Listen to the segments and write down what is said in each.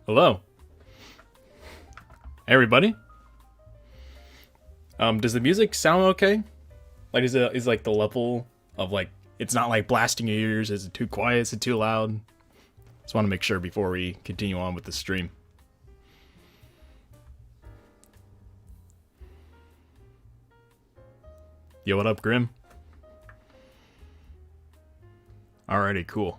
Hello, everybody. Does the music sound okay? Like, is like the level of like it's not like blasting your ears? Is it too quiet? Is it too loud? Just want to make sure before we continue on with the stream. Yo, what up, Grim? Alrighty, cool.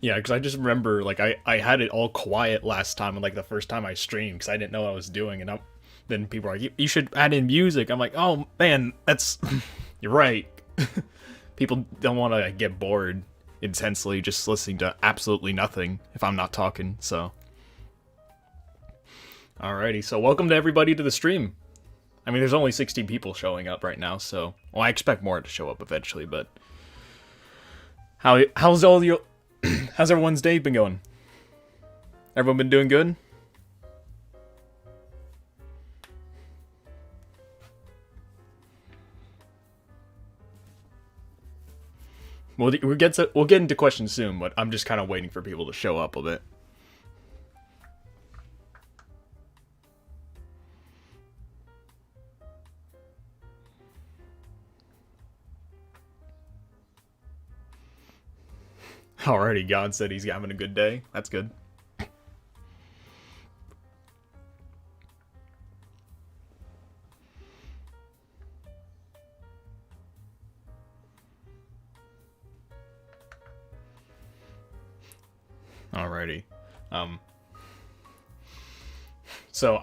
Yeah, because I just remember, like, I had it all quiet last time, and like the first time I streamed, because I didn't know what I was doing, and then people are like, you should add in music. I'm like, oh man, that's you're right. People don't want to get bored intensely just listening to absolutely nothing if I'm not talking. So, alrighty, so welcome to everybody to the stream. I mean, there's only 60 people showing up right now, so well, I expect more to show up eventually. But how's all your how's everyone's day been going? Everyone been doing good? We'll get into questions soon, but I'm just kind of waiting for people to show up a bit. Alrighty, God said he's having a good day. That's good. Alrighty. So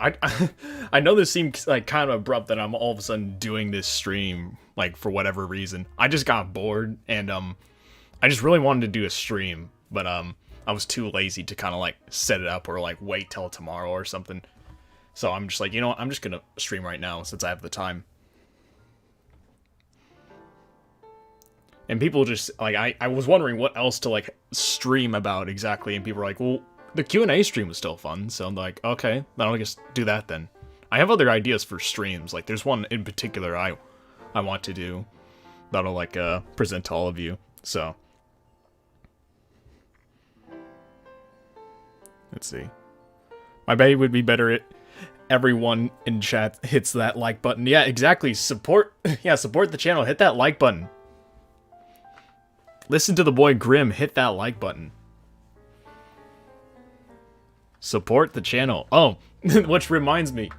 I know this seems like kind of abrupt that I'm all of a sudden doing this stream, like, for whatever reason. I just got bored, and I just really wanted to do a stream, but I was too lazy to kind of like set it up or like wait till tomorrow or something. So I'm just like, you know what, I'm just gonna stream right now since I have the time. And people just, like, I was wondering what else to, like, stream about exactly, and people were like, well, the QnA stream was still fun, so I'm like, okay, then I'll just do that then. I have other ideas for streams, like, there's one in particular I want to do that'll, like, present to all of you, so. Let's see. My bet would be better if everyone in chat hits that like button. Yeah, exactly, support the channel, hit that like button. Listen to the boy Grim, hit that like button. Support the channel. Oh, which reminds me.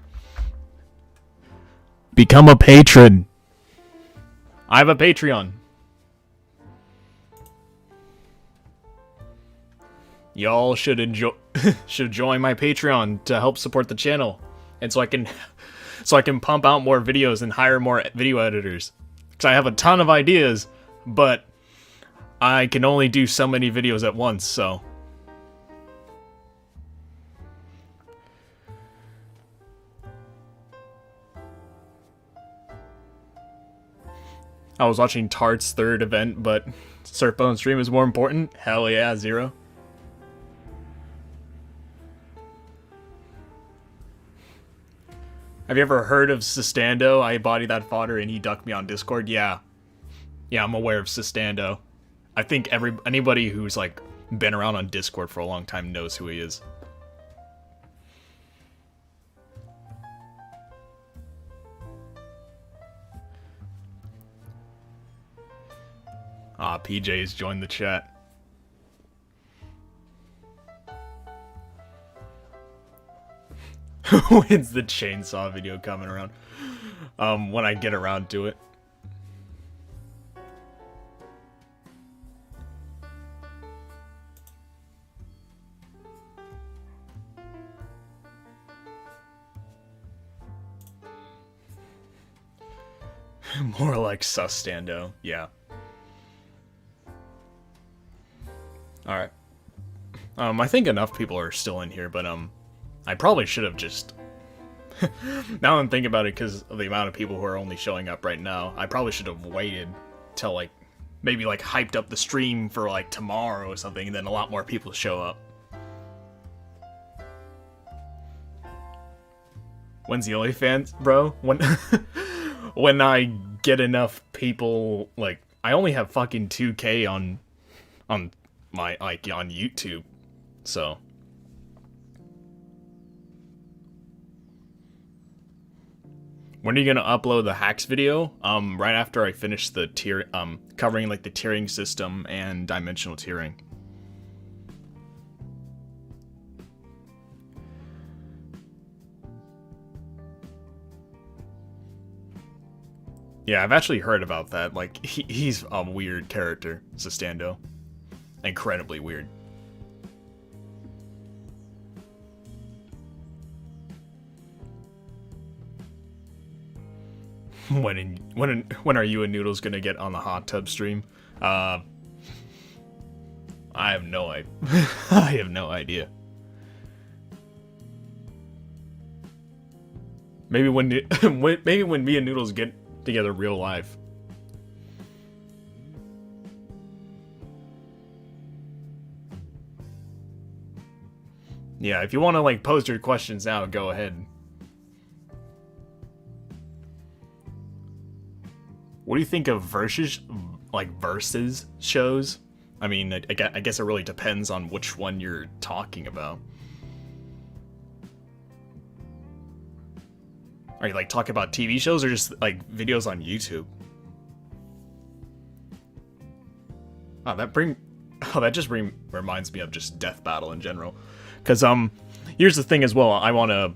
Become a patron. I have a Patreon. Y'all should join my Patreon to help support the channel. And so I can pump out more videos and hire more video editors. Cuz I have a ton of ideas, but I can only do so many videos at once, so. I was watching Tart's third event, but Surfbone stream is more important? Hell yeah, Zero. Have you ever heard of Sistando? I body that fodder and he ducked me on Discord? Yeah. Yeah, I'm aware of Sistando. I think anybody who's like been around on Discord for a long time knows who he is. Ah, PJ's joined the chat. When's the chainsaw video coming around? When I get around to it. More like Sustando, yeah. Alright. I think enough people are still in here, but I probably should have just... Now I'm thinking about it because of the amount of people who are only showing up right now, I probably should have waited till, like, maybe, like, hyped up the stream for, like, tomorrow or something, and then a lot more people show up. When's the OnlyFans, bro? When I get enough people, like, I only have fucking 2K on my on YouTube, so. When are you gonna upload the hacks video? Right after I finish the tier, covering like the tiering system and dimensional tiering. Yeah, I've actually heard about that. Like, he's a weird character, Sustando. Incredibly weird. When are you and Noodles gonna get on the hot tub stream? I have no idea. I have no idea. Maybe when maybe when me and Noodles get together real life. Yeah, if you want to like post your questions now, go ahead. What do you think of versus shows? I mean, I guess it really depends on which one you're talking about. Are you like talking about TV shows or just like videos on YouTube? Oh, that just reminds me of just Death Battle in general. Cause here's the thing as well. I want to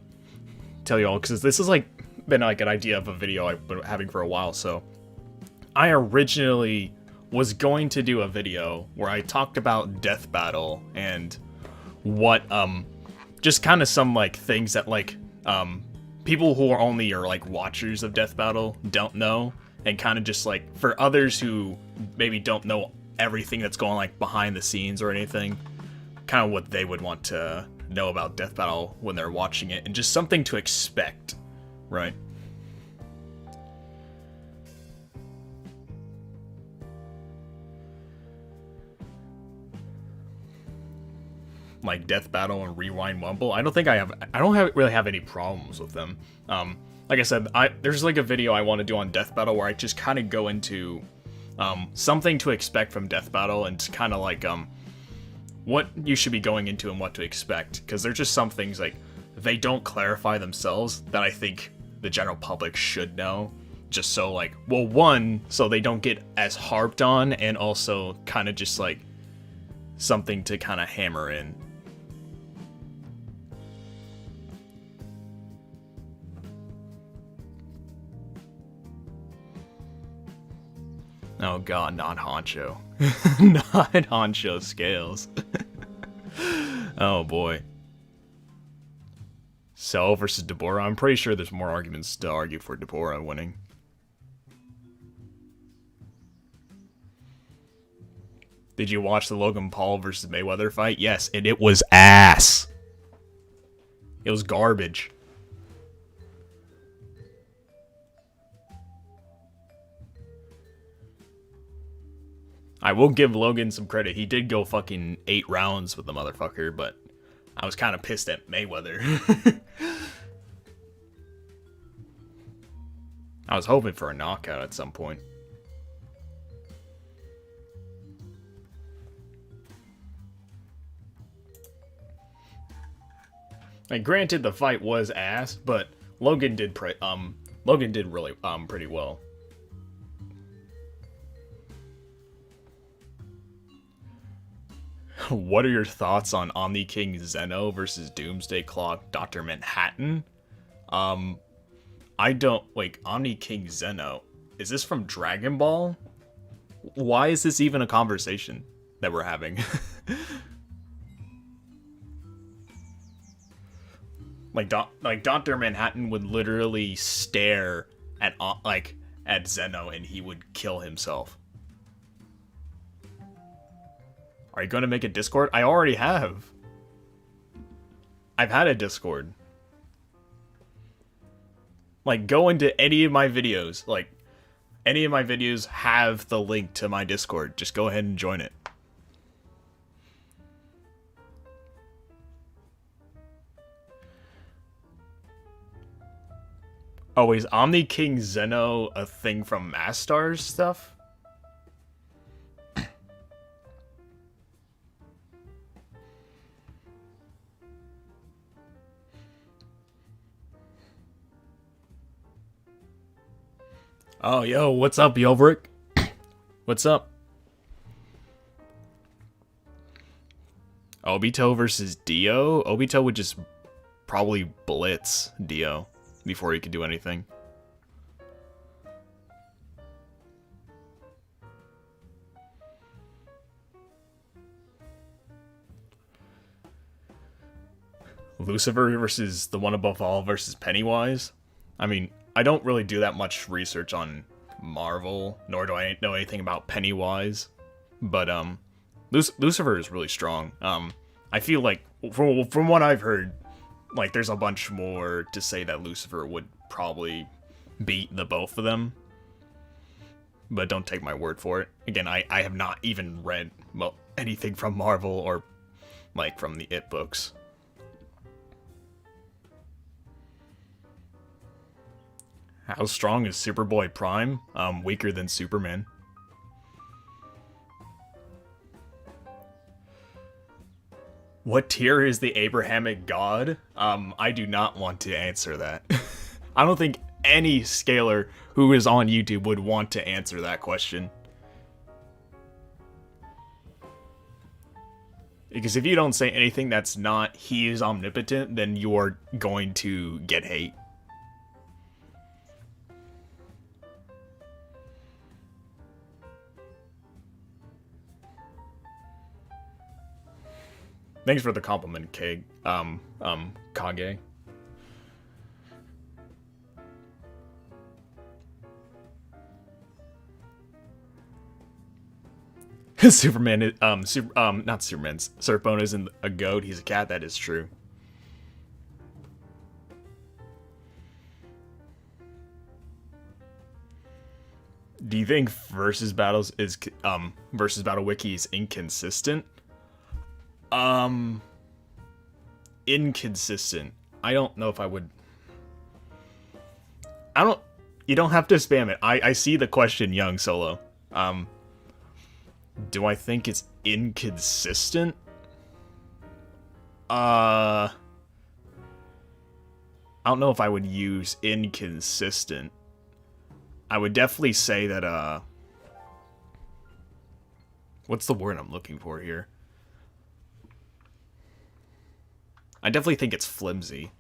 tell you all because this is like been like an idea of a video I've been having for a while. So I originally was going to do a video where I talked about Death Battle and what just kind of some like things that like people who are only like watchers of Death Battle don't know, and kind of just like for others who maybe don't know everything that's going like behind the scenes or anything, kind of what they would want to know about Death Battle when they're watching it, and just something to expect, right? Like Death Battle and Rewind Wumble, I don't really have any problems with them. Like I said, there's like a video I want to do on Death Battle where I just kind of go into something to expect from Death Battle, and kind of like what you should be going into and what to expect, because there's just some things like they don't clarify themselves that I think the general public should know, just so like, well, one, so they don't get as harped on, and also kind of just like something to kind of hammer in. Oh god, not Honcho. Not Honcho scales. Oh boy. Cell versus Deborah. I'm pretty sure there's more arguments to argue for Deborah winning. Did you watch the Logan Paul versus Mayweather fight? Yes, and it was ass. It was garbage. I will give Logan some credit. He did go fucking 8 rounds with the motherfucker, but I was kind of pissed at Mayweather. I was hoping for a knockout at some point. And granted, the fight was ass, but Logan did really pretty well. What are your thoughts on Omni King Zeno versus Doomsday Clock Dr. Manhattan? I don't like Omni King Zeno. Is this from Dragon Ball? Why is this even a conversation that we're having? like Dr. Manhattan would literally stare at Zeno and he would kill himself. Are you going to make a Discord? I already have. I've had a Discord. Like, go into any of my videos. Like, any of my videos have the link to my Discord. Just go ahead and join it. Oh, is Omni King Zeno a thing from Mastar's stuff? Oh, yo, what's up, Yelverick? What's up? Obito versus Dio? Obito would just probably blitz Dio before he could do anything. Lucifer versus the one above all versus Pennywise? I mean, I don't really do that much research on Marvel, nor do I know anything about Pennywise. But, Lucifer is really strong. I feel like, from what I've heard, like, there's a bunch more to say that Lucifer would probably beat the both of them. But don't take my word for it. Again, I have not even read, well, anything from Marvel or, like, from the It books. How strong is Superboy Prime? Weaker than Superman. What tier is the Abrahamic God? I do not want to answer that. I don't think any scaler who is on YouTube would want to answer that question. Because if you don't say anything that's not he is omnipotent, then you're going to get hate. Thanks for the compliment, Kage. Kage. Superman is, not Superman. Surfbone isn't a goat, he's a cat, that is true. Do you think versus battles is, versus battle wiki is inconsistent? Inconsistent. I don't know if I would... You don't have to spam it. I see the question, Young Solo. Do I think it's inconsistent? I don't know if I would use inconsistent. I would definitely say that, what's the word I'm looking for here? I definitely think it's flimsy.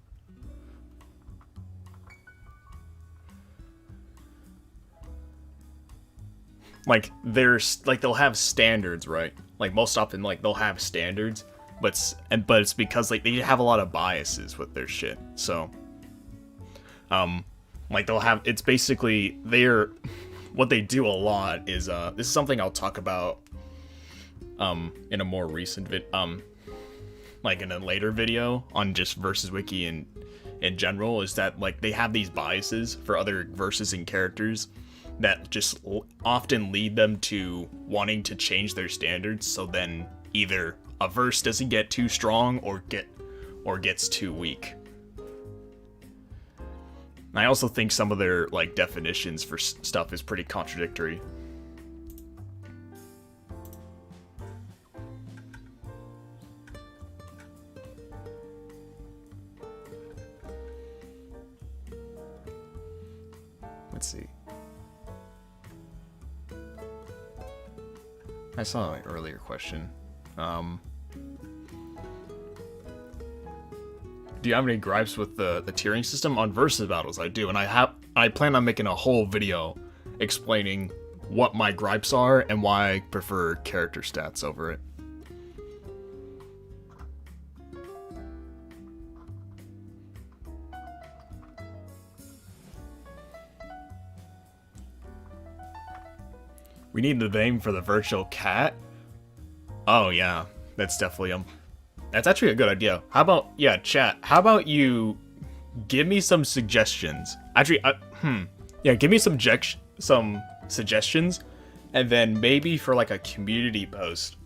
Like, they'll have standards, right? Like, most often, like, they'll have standards, but it's because, like, they have a lot of biases with their shit, so... like, they'll have... It's basically... What they do a lot is, this is something I'll talk about, in a more recent like in a later video on just versus wiki in general, is that like they have these biases for other verses and characters that just often lead them to wanting to change their standards, so then either a verse doesn't get too strong or gets too weak. I also think some of their like definitions for stuff is pretty contradictory. Let's see. I saw an earlier question. Do you have any gripes with the tiering system on versus battles? I do, and I plan on making a whole video explaining what my gripes are and why I prefer character stats over it. We need the name for the virtual cat? Oh yeah, that's definitely that's actually a good idea. How about, yeah, chat, how about you give me some suggestions? Actually, yeah, give me some suggestions, and then maybe for like a community post,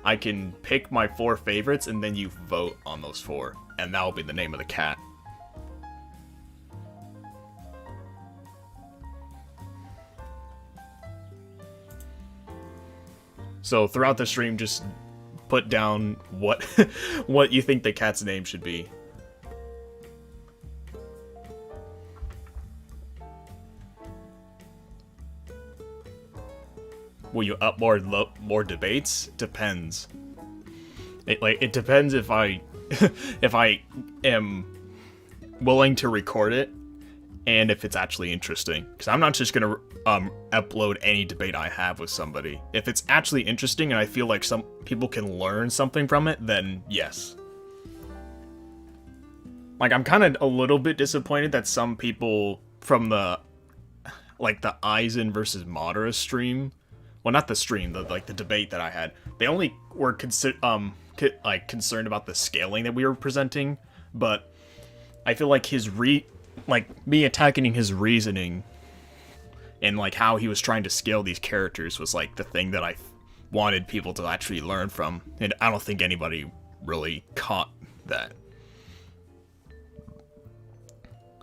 I can pick my 4 favorites, and then you vote on those 4, and that'll be the name of the cat. So throughout the stream, just put down what what you think the cat's name should be. will you upload more debates? Depends. It depends if I if I am willing to record it and if it's actually interesting. Because I'm not just gonna upload any debate I have with somebody. If it's actually interesting and I feel like some people can learn something from it, then yes. Like, I'm kind of a little bit disappointed that some people from the Eisen versus Madara stream, well, not the stream, the debate that I had, they only were concerned about the scaling that we were presenting, but I feel like me attacking his reasoning and like how he was trying to scale these characters was like the thing that I wanted people to actually learn from, and I don't think anybody really caught that.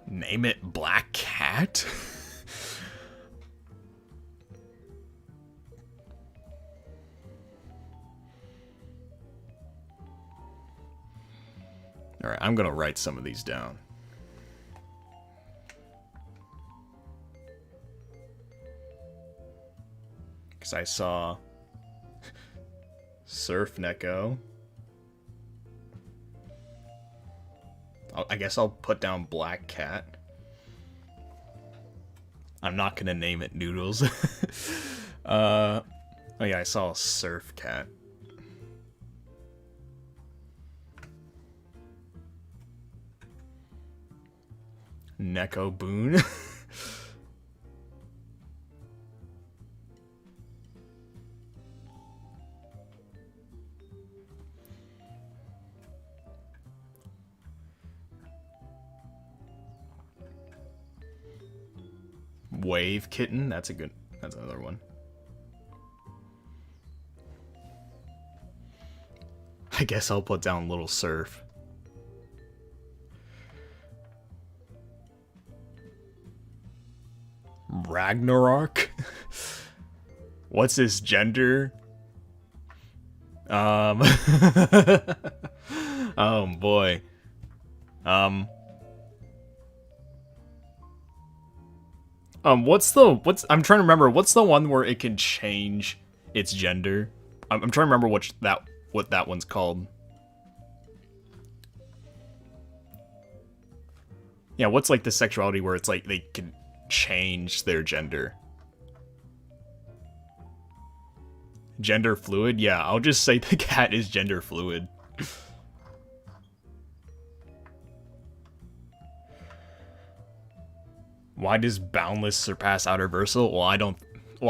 Name it Black Cat? Alright, I'm gonna write some of these down. Because I saw Surf Neko. I guess I'll put down Black Cat. I'm not gonna name it Noodles. Oh yeah, I saw Surf Cat. Neko Boon. Wave Kitten, that's another one. I guess I'll put down Little Surf. Ragnarok? What's his gender? Oh boy. I'm trying to remember, what's the one where it can change its gender? I'm trying to remember what that one's called. Yeah, what's like the sexuality where it's like they can change their gender? Gender fluid? Yeah, I'll just say the cat is gender fluid. Why does Boundless surpass Outer Versal? Well,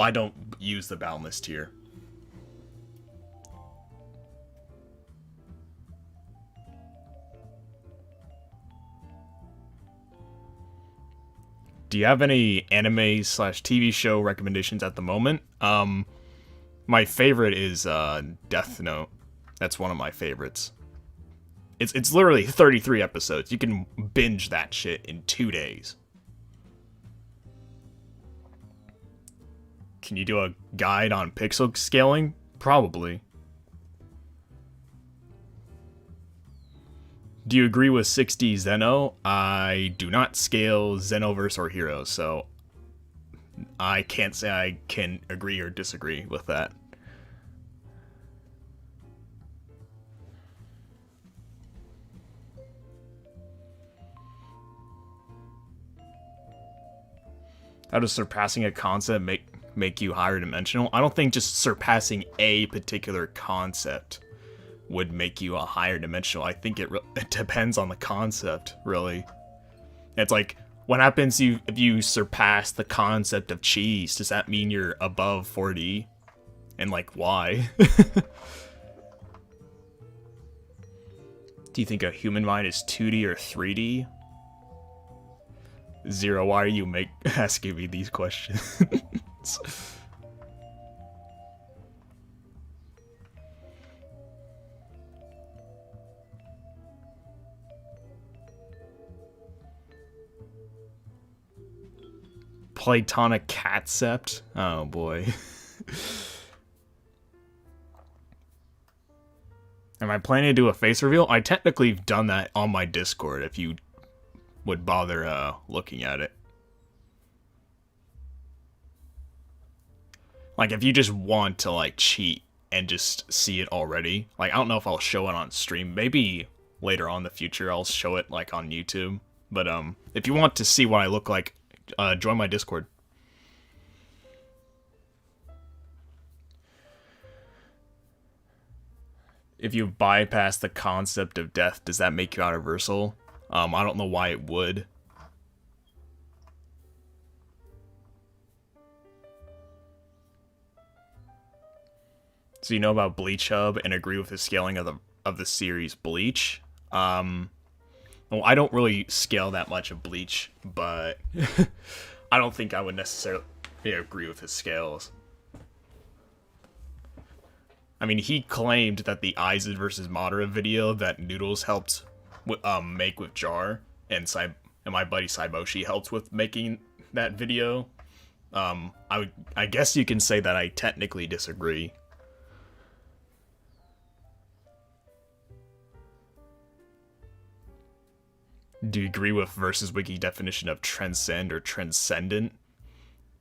I don't use the Boundless tier. Do you have any anime / TV show recommendations at the moment? My favorite is Death Note. That's one of my favorites. It's literally 33 episodes. You can binge that shit in 2 days. Can you do a guide on pixel scaling? Probably. Do you agree with 60 Zeno? I do not scale Xenoverse or Heroes, so I can't say I can agree or disagree with that. How does surpassing a concept make you higher dimensional? I don't think just surpassing a particular concept would make you a higher dimensional. I think it depends on the concept, really. It's like, what happens if you surpass the concept of cheese? Does that mean you're above 4D? And like, why? Do you think a human mind is 2D or 3D? Zero, why are you asking me these questions? Platonic catsept? Oh boy. Am I planning to do a face reveal? I technically have done that on my Discord if you would bother looking at it. Like, if you just want to, like, cheat and just see it already, like, I don't know if I'll show it on stream. Maybe later on in the future I'll show it, like, on YouTube. But, if you want to see what I look like, join my Discord. If you bypass the concept of death, does that make you universal? I don't know why it would. So you know about Bleach Hub and agree with the scaling of the series Bleach. Well, I don't really scale that much of Bleach, but I don't think I would necessarily agree with his scales. I mean, he claimed that the Aizen versus Madara video that Noodles helped make with Jar and my buddy Saiboshi helped with making that video. I guess you can say that I technically disagree. Do you agree with Versus Wiki definition of transcend or transcendent?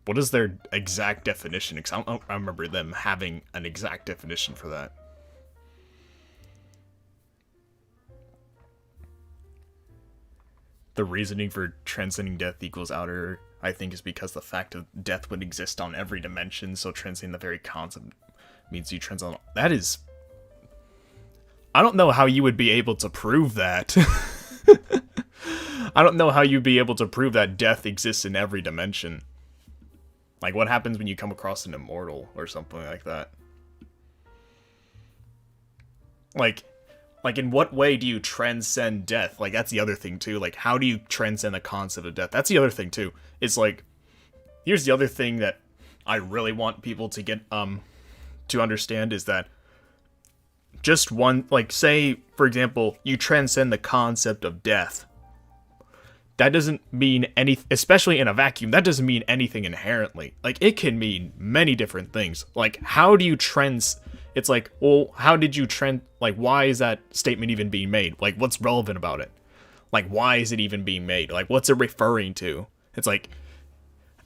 What is their exact definition? Because I don't remember them having an exact definition for that. The reasoning for transcending death equals outer, I think, is because the fact of death would exist on every dimension, so transcending the very concept means you transcend. That is... I don't know how you would be able to prove that. I don't know how you'd be able to prove that death exists in every dimension. Like, what happens when you come across an immortal or something like that? Like, in what way do you transcend death? Like, that's the other thing, too. Like, how do you transcend the concept of death? That's the other thing, too. It's like, here's the other thing that I really want people to get, to understand is that just one, like, say, for example, you transcend the concept of death. That doesn't mean anything, especially in a vacuum, that doesn't mean anything inherently. Like, it can mean many different things. Like, how do you it's like, well, how did you like, why is that statement even being made? Like, what's relevant about it? Like, why is it even being made? Like, what's it referring to? It's like,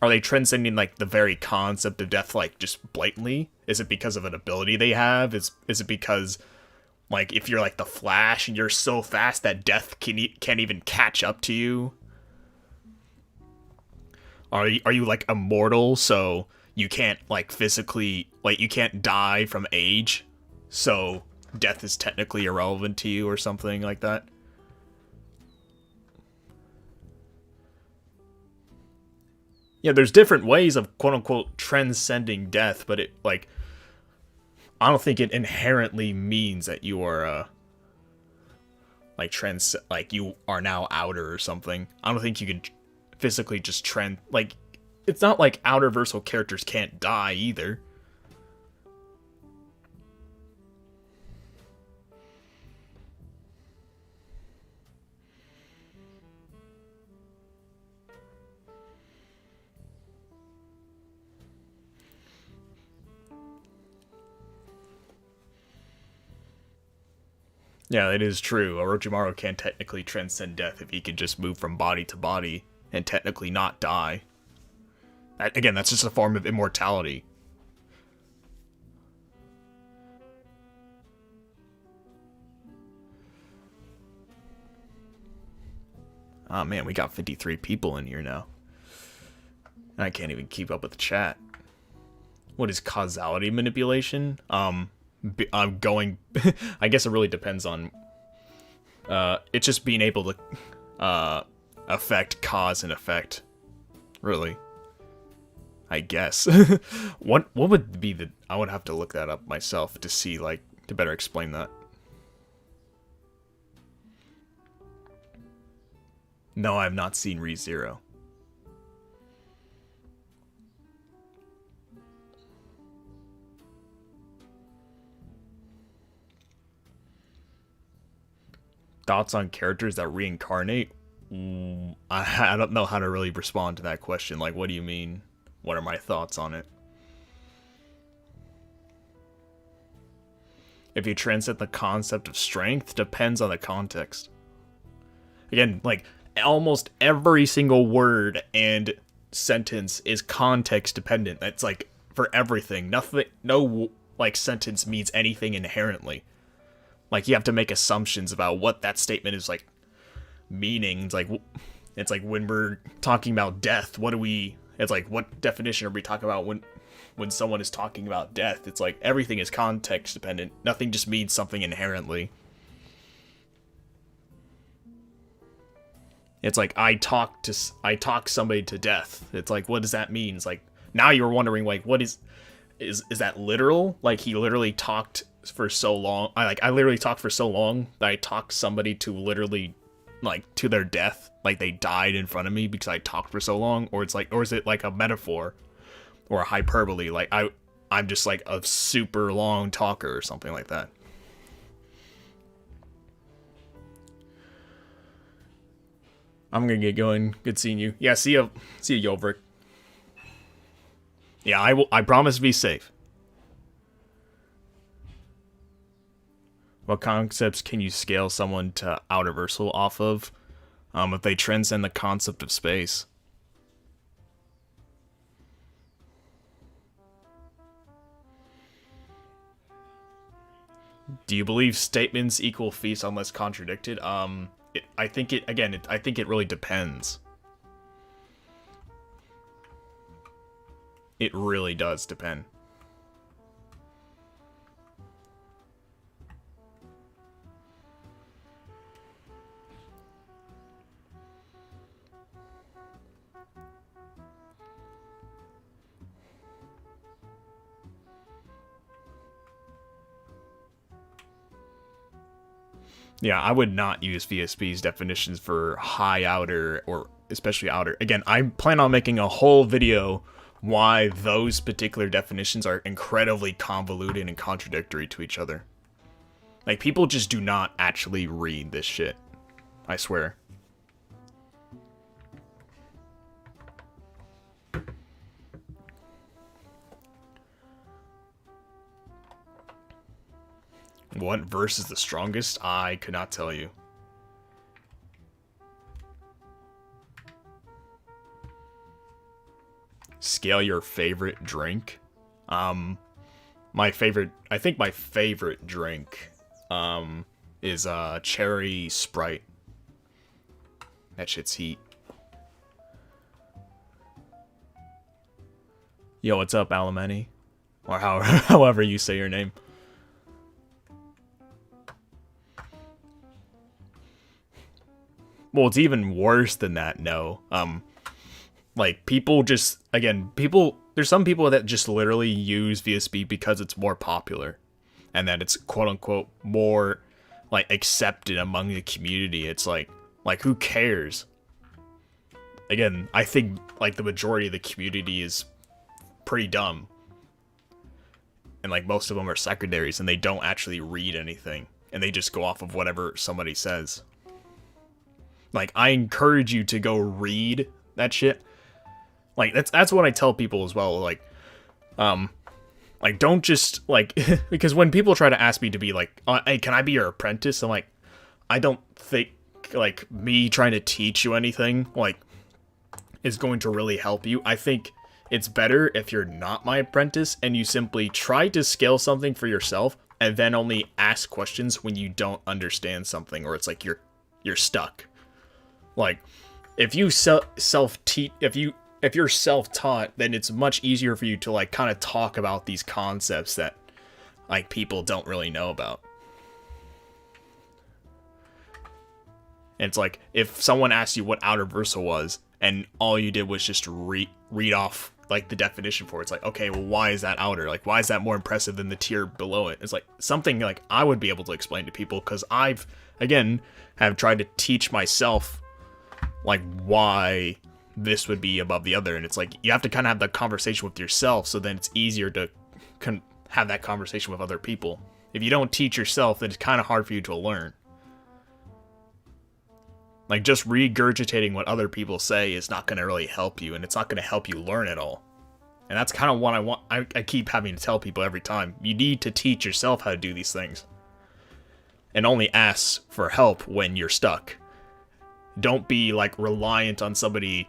are they transcending, like, the very concept of death, like, just blatantly? Is it because of an ability they have? Is it because, like, if you're, like, the Flash and you're so fast that death can't even catch up to you? Are you like immortal, so you can't like physically, like you can't die from age, so death is technically irrelevant to you or something like that? Yeah, there's different ways of quote unquote transcending death, but it like I don't think it inherently means that you are like you are now outer or something. I don't think you can physically just like, it's not like outerversal characters can't die either. Yeah, it is true. Orochimaru can technically transcend death if he can just move from body to body and technically not die. Again, that's just a form of immortality. Oh man, we got 53 people in here now. I can't even keep up with the chat. What is causality manipulation? I'm going... I guess it really depends on... it's just being able to affect cause and effect. Really. I guess. What would be the... I would have to look that up myself to see, like, to better explain that. No, I have not seen ReZero. Thoughts on characters that reincarnate? I don't know how to really respond to that question. Like, what do you mean? What are my thoughts on it? If you transcend the concept of strength, depends on the context. Again, like, almost every single word and sentence is context dependent. That's like, for everything. Nothing, no like sentence means anything inherently. Like you have to make assumptions about what that statement is like meaning. It's like when we're talking about death, it's like what definition are we talking about when someone is talking about death? It's like everything is context dependent. Nothing just means something inherently. It's like I talk somebody to death. It's like, what does that mean? It's like now you're wondering like what is that literal? Like he literally talked for so long. I literally talked for so long that I talked somebody to literally like to their death. Like they died in front of me because I talked for so long, or is it like a metaphor or a hyperbole? Like I'm just like a super long talker or something like that. I'm gonna get going. Good seeing you. Yeah, see you, Yolvrik. Yeah, I promise to be safe. What concepts can you scale someone to outerversal off of? If they transcend the concept of space. Do you believe statements equal feast unless contradicted? I think it really depends. It really does depend. Yeah, I would not use VSP's definitions for high outer or especially outer. Again, I plan on making a whole video why those particular definitions are incredibly convoluted and contradictory to each other. Like, people just do not actually read this shit. I swear. What verse is the strongest? I could not tell you. Scale your favorite drink. I think my favorite drink is cherry Sprite. That shit's heat. Yo, what's up, Alamani? Or however you say your name. Well, it's even worse than that, no. Like, there's some people that just literally use VSP because it's more popular. And that it's, quote-unquote, more, like, accepted among the community. It's like, who cares? Again, I think, like, the majority of the community is pretty dumb. And, like, most of them are secondaries, and they don't actually read anything. And they just go off of whatever somebody says. Like, I encourage you to go read that shit. Like, that's what I tell people as well. Like, don't just, like, because when people try to ask me to be like, hey, can I be your apprentice? I'm like, I don't think, like, me trying to teach you anything, like, is going to really help you. I think it's better if you're not my apprentice and you simply try to scale something for yourself and then only ask questions when you don't understand something or it's like you're stuck. Like, if you if you're self-taught, then it's much easier for you to, like, kind of talk about these concepts that, like, people don't really know about. And it's like, if someone asked you what outerversal was, and all you did was just read off, like, the definition for it, it's like, okay, well, why is that outer? Like, why is that more impressive than the tier below it? It's like, something, like, I would be able to explain to people, because I've, again, have tried to teach myself, like, why this would be above the other, and it's like you have to kind of have that conversation with yourself, so then it's easier to have that conversation with other people. If you don't teach yourself, then it's kind of hard for you to learn. Like, just regurgitating what other people say is not going to really help you, and it's not going to help you learn at all. And that's kind of what I want. I keep having to tell people every time. You need to teach yourself how to do these things. And only ask for help when you're stuck. Don't be, like, reliant on somebody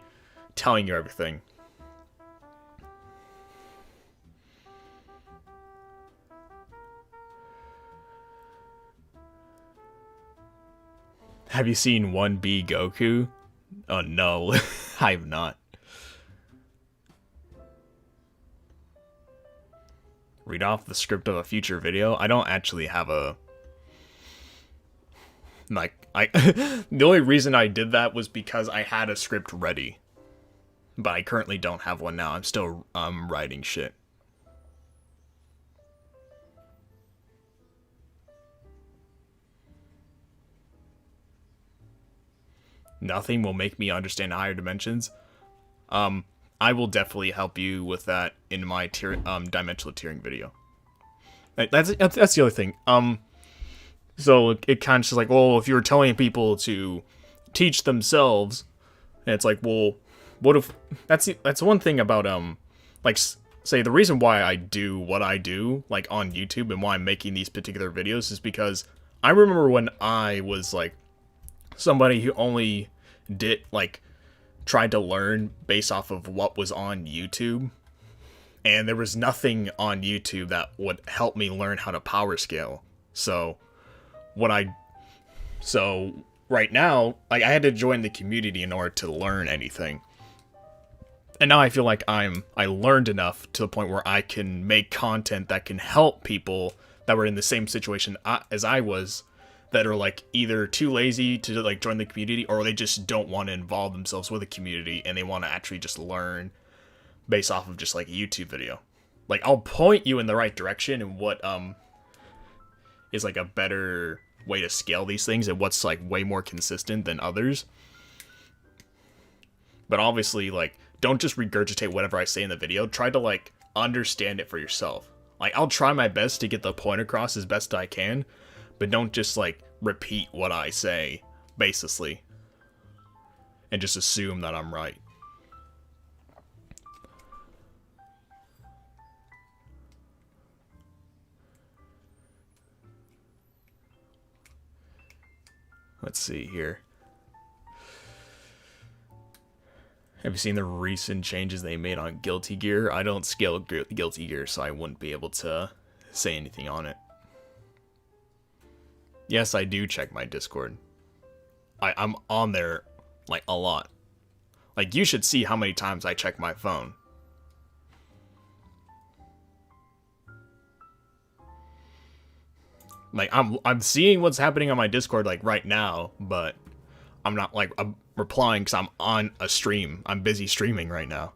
telling you everything. Have you seen 1B Goku? Oh no, I have not. Read off the script of a future video? I don't actually have a... Like, the only reason I did that was because I had a script ready. But I currently don't have one now. I'm still writing shit. Nothing will make me understand higher dimensions. I will definitely help you with that in my dimensional tiering video. That's the other thing. So it kind of just like, well, if you were telling people to teach themselves, and it's like, well, what if that's one thing about like, say the reason why I do what I do like on YouTube and why I'm making these particular videos is because I remember when I was like somebody who only did like tried to learn based off of what was on YouTube, and there was nothing on YouTube that would help me learn how to power scale. So right now, like, I had to join the community in order to learn anything. And now I feel like I learned enough to the point where I can make content that can help people that were in the same situation as I was, that are like either too lazy to like join the community, or they just don't want to involve themselves with the community and they want to actually just learn based off of just like a YouTube video. Like, I'll point you in the right direction and what is like a better way to scale these things and what's like way more consistent than others. But obviously, like, don't just regurgitate whatever I say in the video. Try to like understand it for yourself. Like, I'll try my best to get the point across as best I can, but don't just like repeat what I say basically and just assume that I'm right. Let's see here. Have you seen the recent changes they made on Guilty Gear? I don't scale Guilty Gear, so I wouldn't be able to say anything on it. Yes, I do check my Discord. I'm on there, like, a lot. Like, you should see how many times I check my phone. Like, I'm seeing what's happening on my Discord, like, right now, but I'm not, like, I'm replying because I'm on a stream. I'm busy streaming right now.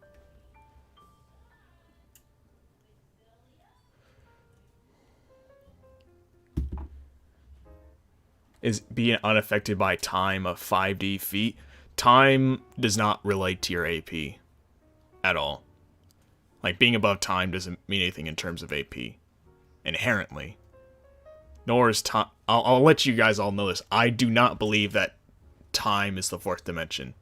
Is being unaffected by time of 5D feet. Time does not relate to your AP at all. Like, being above time doesn't mean anything in terms of AP inherently. Nor is time. I'll let you guys all know this. I do not believe that time is the fourth dimension.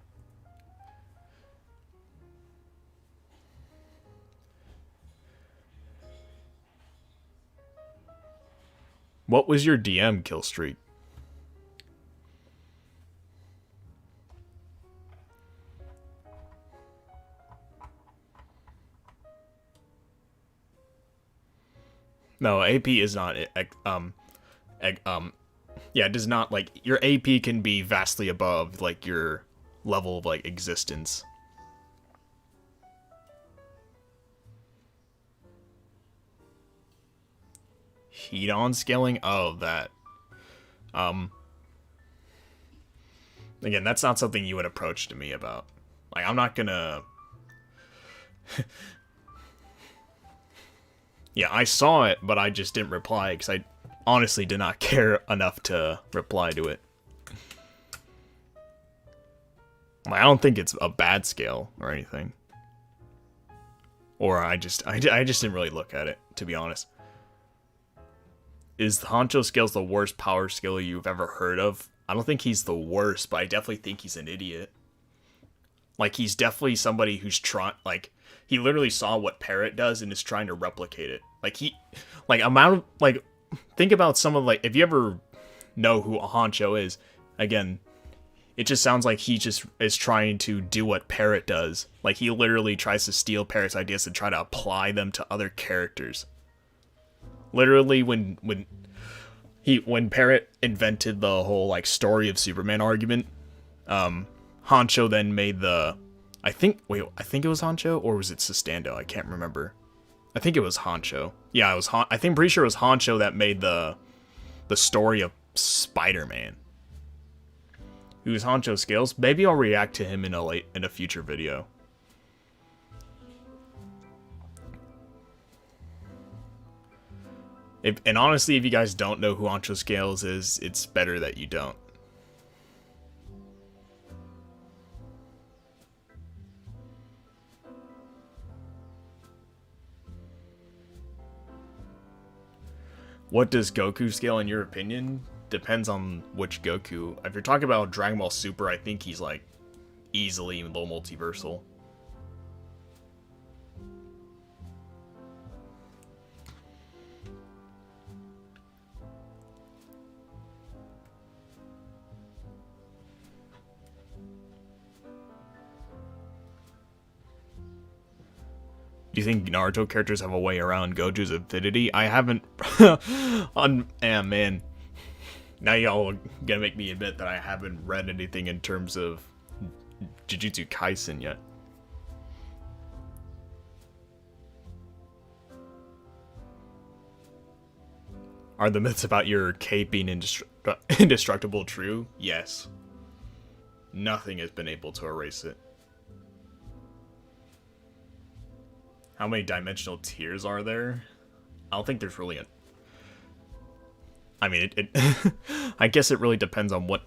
What was your DM kill streak? No, AP is not yeah, it does not, like, your AP can be vastly above like your level of like existence. Heat on scaling? Oh, that. Again, that's not something you would approach to me about. Like, I'm not gonna yeah, I saw it, but I just didn't reply because I honestly did not care enough to reply to it. Like, I don't think it's a bad scale or anything. Or I just didn't really look at it, to be honest. Is the Honcho Scales the worst power scale you've ever heard of? I don't think he's the worst, but I definitely think he's an idiot. Like, he's definitely somebody who's trying, like, he literally saw what Parrot does and is trying to replicate it. Like, think about some of, like, if you ever know who a Honcho is, again, it just sounds like he just is trying to do what Parrot does. Like, he literally tries to steal Parrot's ideas and try to apply them to other characters. Literally, when When Parrot invented the whole like story of Superman argument, Honcho then made the, I think it was Honcho, or was it Sustando? I can't remember. I think it was Honcho. Yeah, it was pretty sure it was Honcho that made the story of Spider-Man. Who's Honcho Scales? Maybe I'll react to him in a future video. And honestly, if you guys don't know who Honcho Scales is, it's better that you don't. What does Goku scale in your opinion? Depends on which Goku. If you're talking about Dragon Ball Super, I think he's like easily low multiversal. Do you think Naruto characters have a way around Gojo's infinity? I haven't. Man. Now y'all gonna make me admit that I haven't read anything in terms of Jujutsu Kaisen yet. Are the myths about your cape being indestructible true? Yes. Nothing has been able to erase it. How many dimensional tiers are there? I don't think there's really a... I mean, I guess it really depends on what,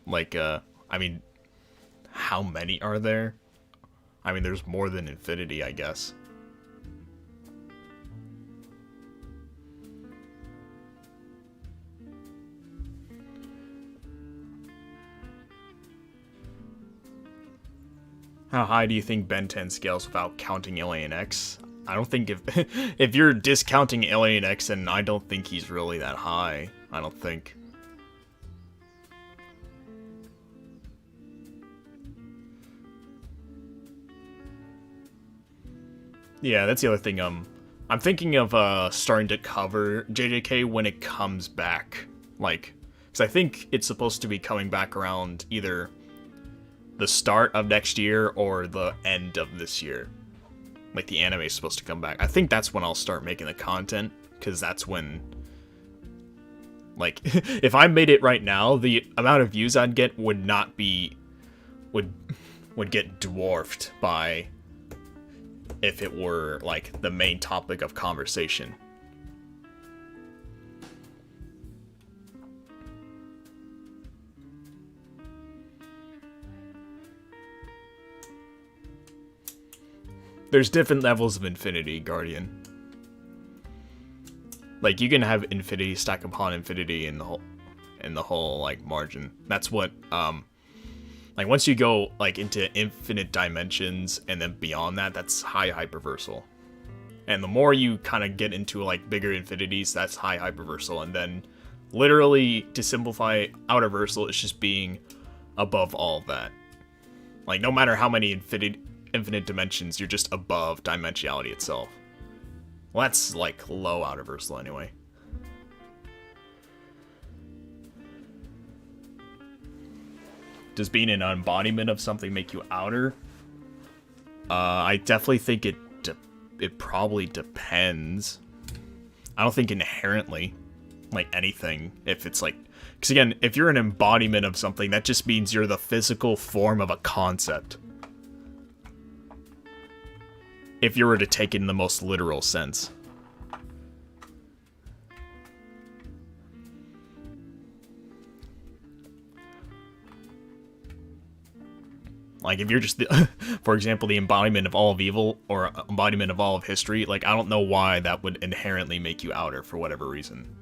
like, I mean, how many are there? I mean, there's more than infinity, I guess. How high do you think Ben 10 scales without counting Alien X? I don't think if you're discounting Alien X, then I don't think he's really that high. I don't think. Yeah, that's the other thing. I'm thinking of starting to cover JJK when it comes back, like, because I think it's supposed to be coming back around either the start of next year or the end of this year. Like, the anime is supposed to come back. I think that's when I'll start making the content, because that's when, like, if I made it right now, the amount of views I'd get would not be, would get dwarfed by if it were, like, the main topic of conversation. There's different levels of infinity, Guardian. Like, you can have infinity stack upon infinity in the whole like margin. That's what like once you go like into infinite dimensions and then beyond that, that's high hyperversal. And the more you kind of get into like bigger infinities, that's high hyperversal. And then literally to simplify, outerversal is just being above all of that. Like, no matter how many infinite dimensions, you're just above dimensionality itself. Well, that's like low outerversal anyway. Does being an embodiment of something make you outer? I definitely think it probably depends. I don't think inherently, like anything, if it's like, because again, if you're an embodiment of something, that just means you're the physical form of a concept. If you were to take it in the most literal sense. Like, if you're just, for example, the embodiment of all of evil, or embodiment of all of history, like, I don't know why that would inherently make you outer for whatever reason.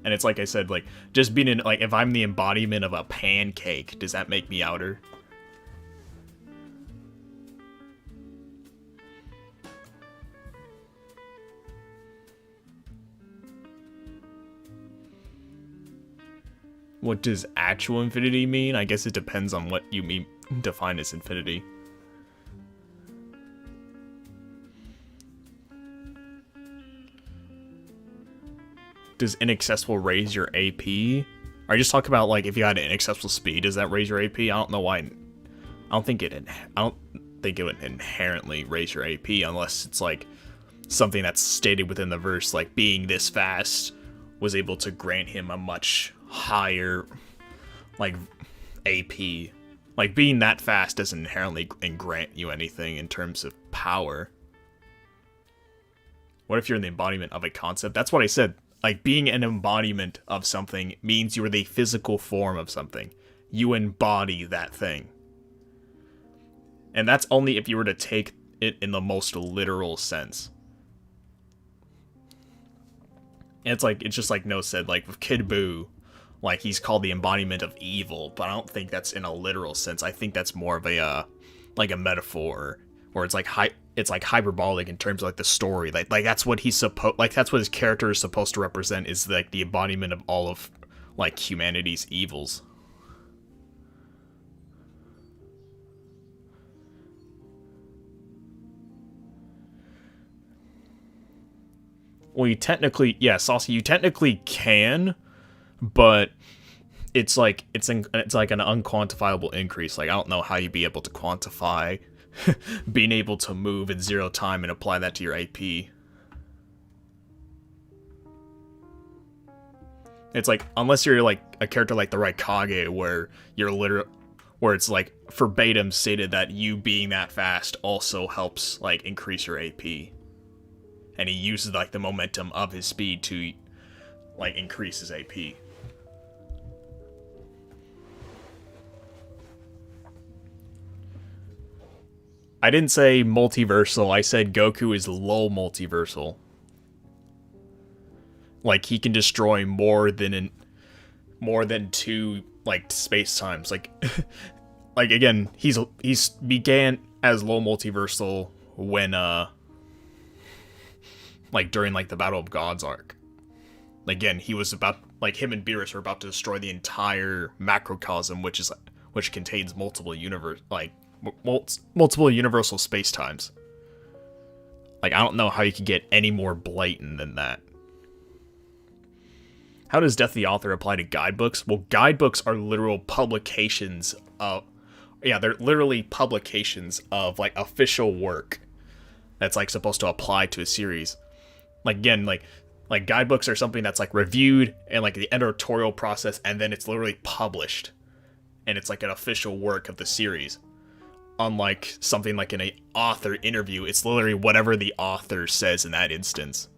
And it's like I said, like, just being in, like, if I'm the embodiment of a pancake, does that make me outer? What does actual infinity mean? I guess it depends on what you mean define as infinity. does inaccessible raise your AP? Are you just talking about like if you had inaccessible speed, does that raise your AP? I don't know why. I don't think it would inherently raise your AP unless it's like something that's stated within the verse, like being this fast was able to grant him a much higher like AP. Like being that fast doesn't inherently grant you anything in terms of power. What if you're in the embodiment of a concept? That's what I said. Like, being an embodiment of something means you're the physical form of something. You embody that thing. And that's only if you were to take it in the most literal sense. And it's just like No said, like with Kid Buu, like he's called the embodiment of evil, but I don't think that's in a literal sense. I think that's more of a like a metaphor, or it's like hyperbolic in terms of like the story. Like that's what that's what his character is supposed to represent, is like the embodiment of all of like humanity's evils. Well, you technically, yeah, Saucy, you technically can, but it's like it's like an unquantifiable increase. Like I don't know how you'd be able to quantify being able to move in 0 time and apply that to your AP. It's like, unless you're like a character like the Raikage, where where it's like verbatim stated that you being that fast also helps like increase your AP, and he uses like the momentum of his speed to like increase his AP. I didn't say multiversal, I said Goku is low multiversal. Like he can destroy more than 2 like space times. Like like again, he's began as low multiversal when like during like the Battle of Gods arc. Again, he was about, like him and Beerus were about to destroy the entire macrocosm, which contains multiple multiple universal space times. Like I don't know how you could get any more blatant than that. How does Death of the Author apply to guidebooks? Well, guidebooks are literal publications of, yeah, they're literally publications of like official work that's like supposed to apply to a series. Like again, like guidebooks are something that's like reviewed and like the editorial process, and then it's literally published, and it's like an official work of the series. Unlike something like in an author interview, it's literally whatever the author says in that instance.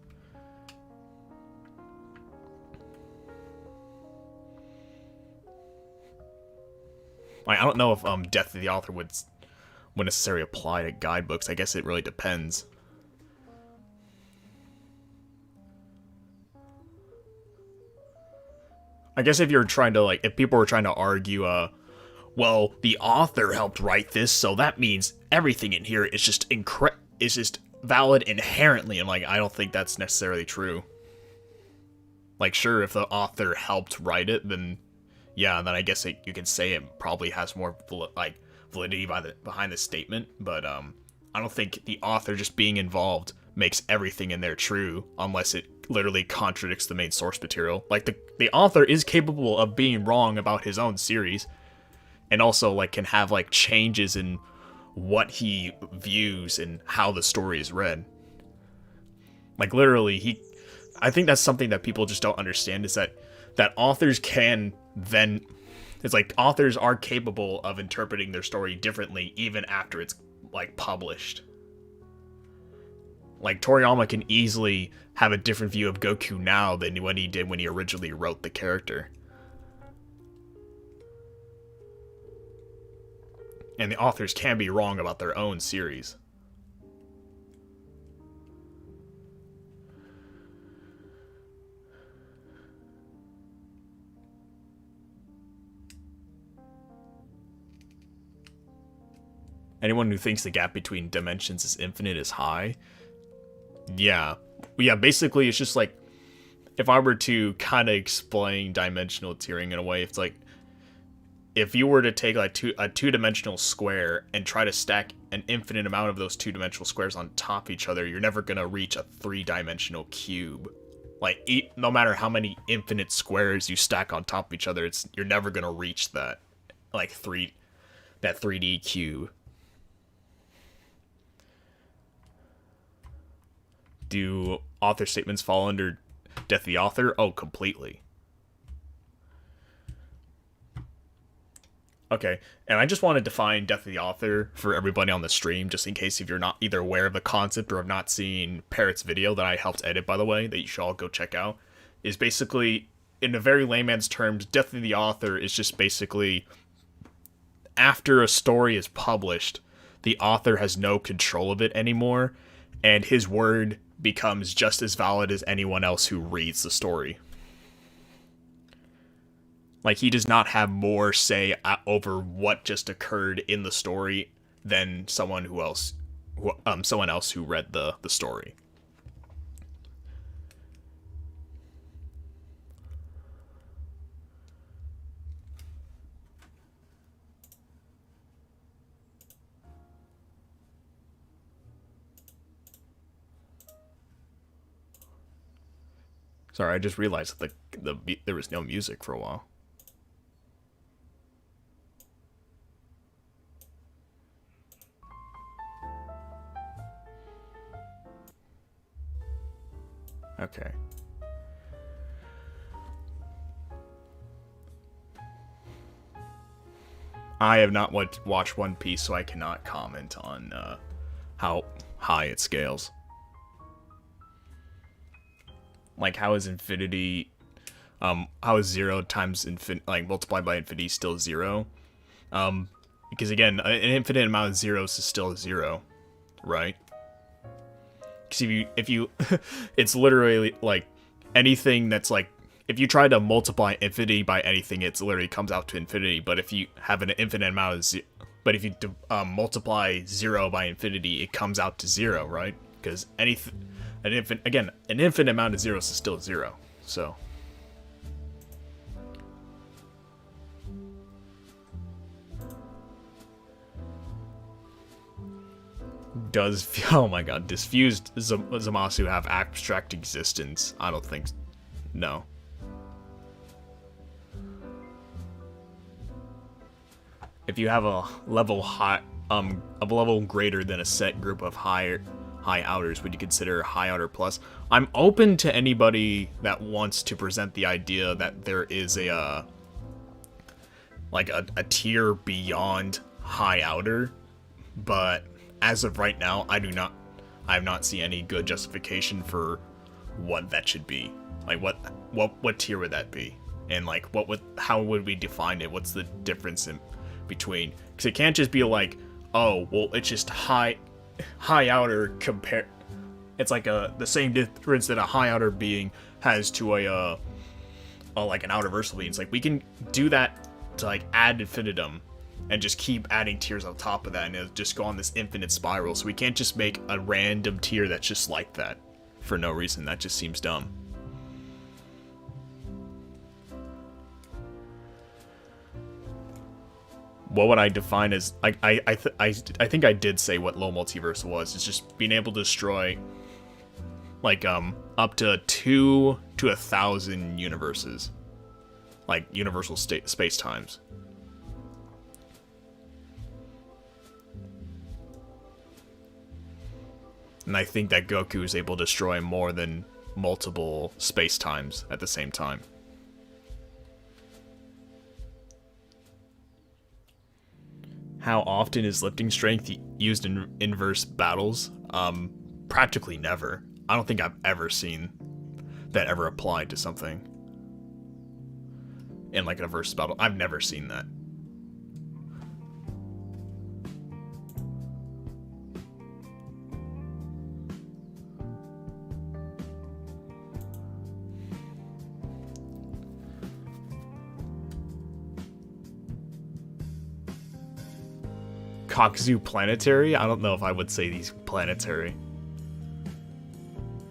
Like, I don't know if Death of the Author would necessarily apply to guidebooks. I guess it really depends. I guess if you're trying to like, if people were trying to argue, well, the author helped write this, so that means everything in here is just valid inherently, and like I don't think that's necessarily true. Like, sure, if the author helped write it, then yeah, then I guess you can say it probably has more validity behind the statement. But I don't think the author just being involved makes everything in there true, unless it literally contradicts the main source material. Like the author is capable of being wrong about his own series, and also like can have like changes in what he views and how the story is read. Like literally, I think that's something that people just don't understand, is that authors can then, it's like authors are capable of interpreting their story differently even after it's like published. Like Toriyama can easily have a different view of Goku now than what he did when he originally wrote the character. And the authors can be wrong about their own series. Anyone who thinks the gap between dimensions is infinite is high. Yeah, basically it's just like, if I were to kind of explain dimensional tiering in a way, it's like, if you were to take like a two-dimensional square and try to stack an infinite amount of those two-dimensional squares on top of each other, you're never going to reach a 3-dimensional cube. Like, no matter how many infinite squares you stack on top of each other, you're never gonna reach that, like, 3D cube. Do author statements fall under death of the author? Oh, completely. Okay, and I just want to define death of the author for everybody on the stream, just in case if you're not either aware of the concept or have not seen Parrot's video that I helped edit, by the way, that you should all go check out, is basically, in a very layman's terms, death of the author is just basically, after a story is published, the author has no control of it anymore, and his word becomes just as valid as anyone else who reads the story. Like, he does not have more say over what just occurred in the story than someone else who read the story. Sorry, I just realized that there was no music for a while. Okay. I have not watched One Piece, so I cannot comment on how high it scales. Like, how is infinity, how is 0 times like multiplied by infinity still 0? Because again, an infinite amount of zeros is still 0, right? Because if you it's literally like anything that's like, if you try to multiply infinity by anything, it literally comes out to infinity. But if you have an infinite amount of but if you multiply 0 by infinity, it comes out to 0, right? Because an infinite amount of zeros is still 0. So oh my god, does fused Zamasu have abstract existence? I don't think no. If you have a level level greater than a set group of high outers, would you consider high outer plus? I'm open to anybody that wants to present the idea that there is a tier beyond high outer, but as of right now, I have not seen any good justification for what that should be. Like, what tier would that be? And like, how would we define it? What's the difference in between? Because it can't just be like, oh, well, it's just high outer compare. It's like the same difference that a high outer being has to a like an outer versal being. It's like we can do that to like ad infinitum and just keep adding tiers on top of that, and it'll just go on this infinite spiral. So we can't just make a random tier that's just like that for no reason. That just seems dumb. What would I define as, like, I think I did say what low multiverse was. It's just being able to destroy like up to 2 to 1,000 universes, like universal space times. And I think that Goku is able to destroy more than multiple space times at the same time. How often is lifting strength used in inverse battles? Practically never. I don't think I've ever seen that ever applied to something in like an inverse battle. I've never seen that. Kokzu planetary? I don't know if I would say these planetary.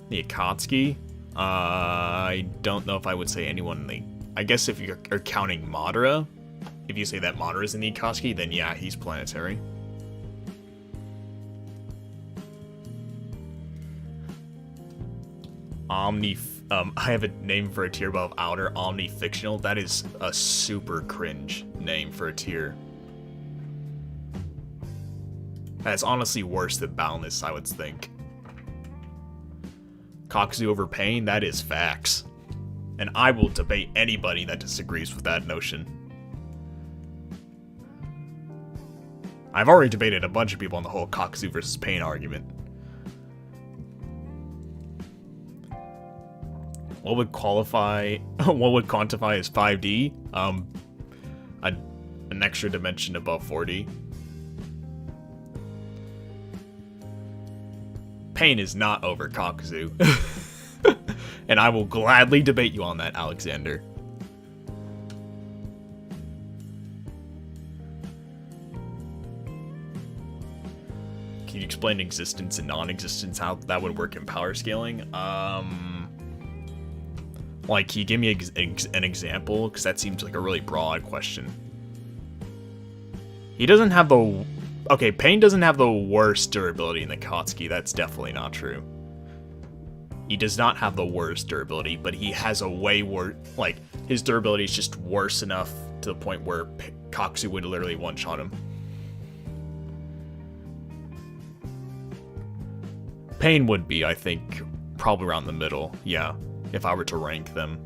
The Akatsuki? I don't know if I would say anyone in the... I guess if you're counting Madara, if you say that Madara is in the Akatsuki, then yeah, he's planetary. I have a name for a tier above Outer Omni Fictional. That is a super cringe name for a tier. That's honestly worse than Boundless, I would think. Kakuzu over Pain, that is facts. And I will debate anybody that disagrees with that notion. I've already debated a bunch of people on the whole Kakuzu versus Pain argument. What would quantify as 5D? An extra dimension above 4D. Pain is not over Kakuzu. And I will gladly debate you on that, Alexander. Can you explain existence and non-existence, how that would work in power scaling? Like, can you give me an example? Because that seems like a really broad question. He doesn't have the... Okay, Pain doesn't have the worst durability in the Katsuki. That's definitely not true. He does not have the worst durability, but he has a way worse... Like, his durability is just worse enough to the point where Kakuzu would literally one-shot him. Pain would be, I think, probably around the middle. Yeah, if I were to rank them.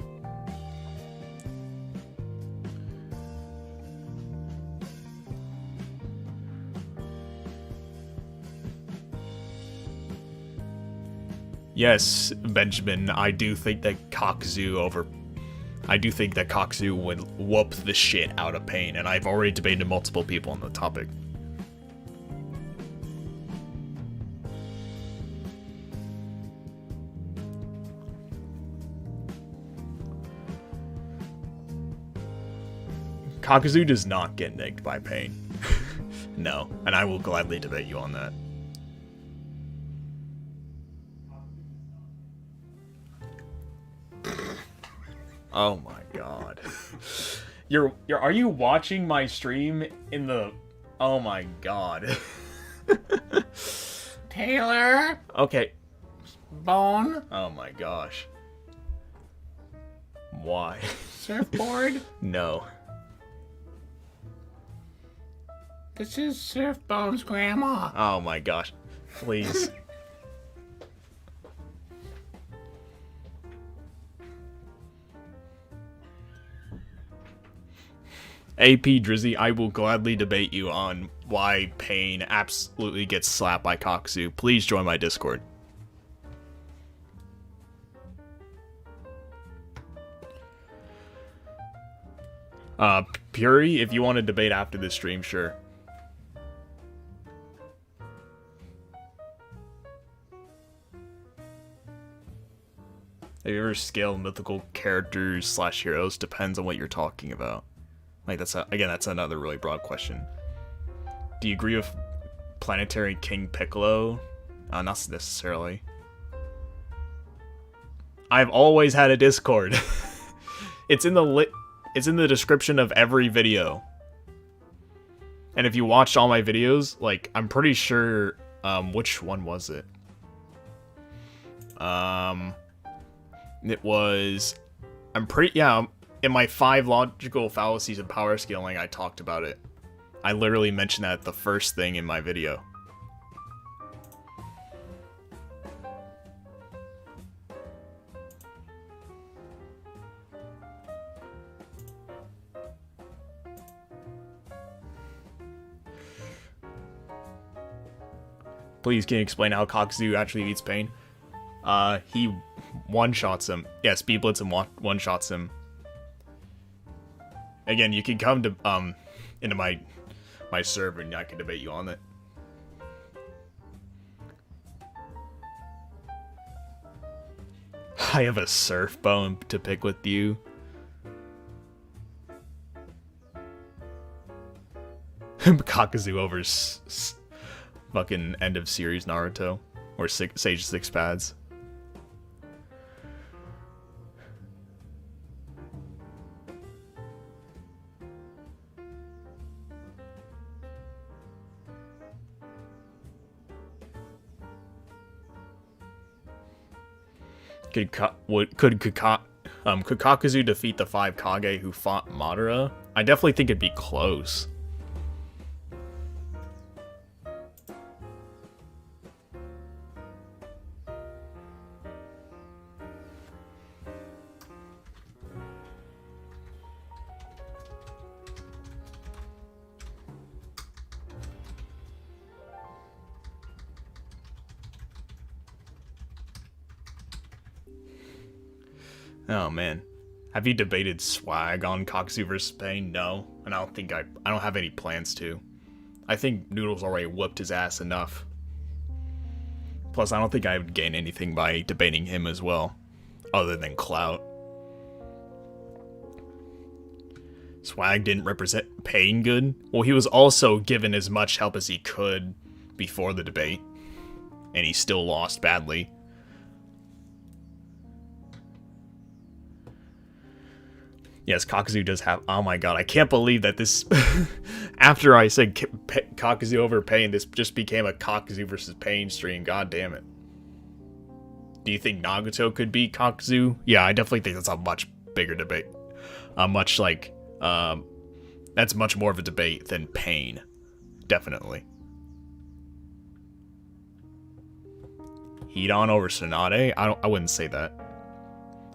Yes, Benjamin, I do think that Kakuzu would whoop the shit out of Pain, and I've already debated multiple people on the topic. Kakuzu does not get nicked by Pain. No, and I will gladly debate you on that. Oh my god. Are you watching my stream in the... Oh my god. Taylor? Okay. Bone? Oh my gosh. Why? Surfboard? No. This is Surfbone's grandma. Oh my gosh. Please. AP Drizzy, I will gladly debate you on why Pain absolutely gets slapped by Kakuzu. Please join my Discord. Puri, if you want to debate after this stream, sure. Have you ever scaled mythical characters / heroes? Depends on what you're talking about. Like, that's another really broad question. Do you agree with Planetary King Piccolo? Not necessarily. I've always had a Discord. It's in the description of every video. And if you watched all my videos, like, I'm pretty sure, which one was it? It was, in my 5 logical fallacies of power scaling, I talked about it. I literally mentioned that the first thing in my video. Please, can you explain how Kakuzu actually beats Pain? He one-shots him. Yeah, Speed Blitz and one-shots him. Again, you can come to into my server and I can debate you on it. I have a Surfbone to pick with you. Kakuzu over fucking end of series Naruto or Sage 6 Pads. Could Kakazu defeat the 5 Kage who fought Madara? I definitely think it'd be close. Oh man, have you debated swag on Kakazu vs Pain? No, and I don't have any plans to. I think Noodles already whooped his ass enough. Plus, I don't think I would gain anything by debating him as well, other than clout. Swag didn't represent Pain good. Well, he was also given as much help as he could before the debate, and he still lost badly. Yes, Kakazu does have... Oh my god, I can't believe that this... After I said Kakazu over Pain, this just became a Kakazu versus Pain stream. God damn it. Do you think Nagato could beat Kakazu? Yeah, I definitely think that's a much bigger debate. That's much more of a debate than Pain. Definitely. Hidan over Tsunade? I wouldn't say that.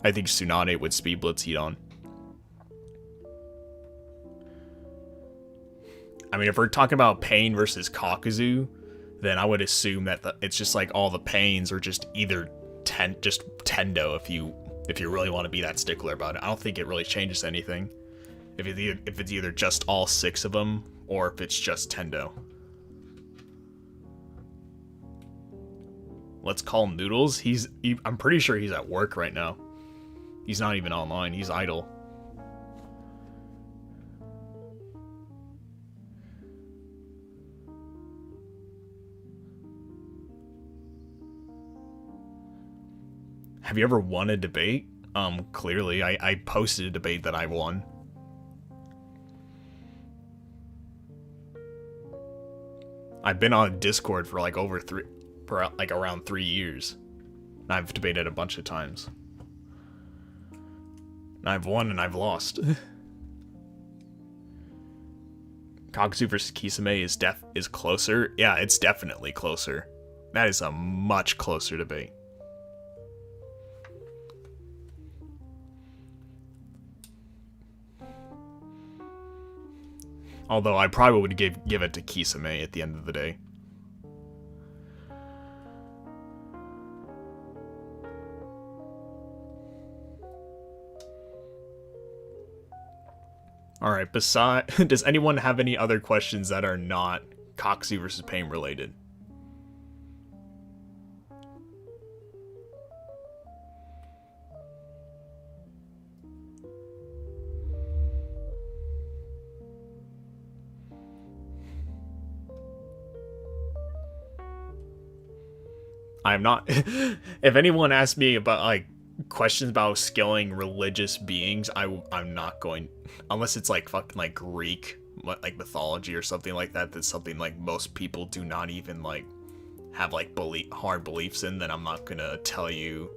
I think Tsunade would speed blitz Hidan. I mean, if we're talking about Pain versus Kakazu, then I would assume that it's just like all the Pains are just either just Tendo if you really want to be that stickler about it. I don't think it really changes anything if it's either just all 6 of them or if it's just Tendo. Let's call Noodles. I'm pretty sure he's at work right now. He's not even online. He's idle. Have you ever won a debate? Clearly, I posted a debate that I won. I've been on Discord for like around 3 years. And I've debated a bunch of times. And I've won and I've lost. Kakazu vs Kisame is closer. Yeah, it's definitely closer. That is a much closer debate. Although I probably would give it to Kisame at the end of the day. Alright, does anyone have any other questions that are not Kakazu vs Pain related? I'm not... If anyone asks me about, like, questions about scaling religious beings, I'm not going... Unless it's, like, fucking, like, Greek, like, mythology or something like that, that's something, like, most people do not even, like, have, like, hard beliefs in, then I'm not gonna tell you,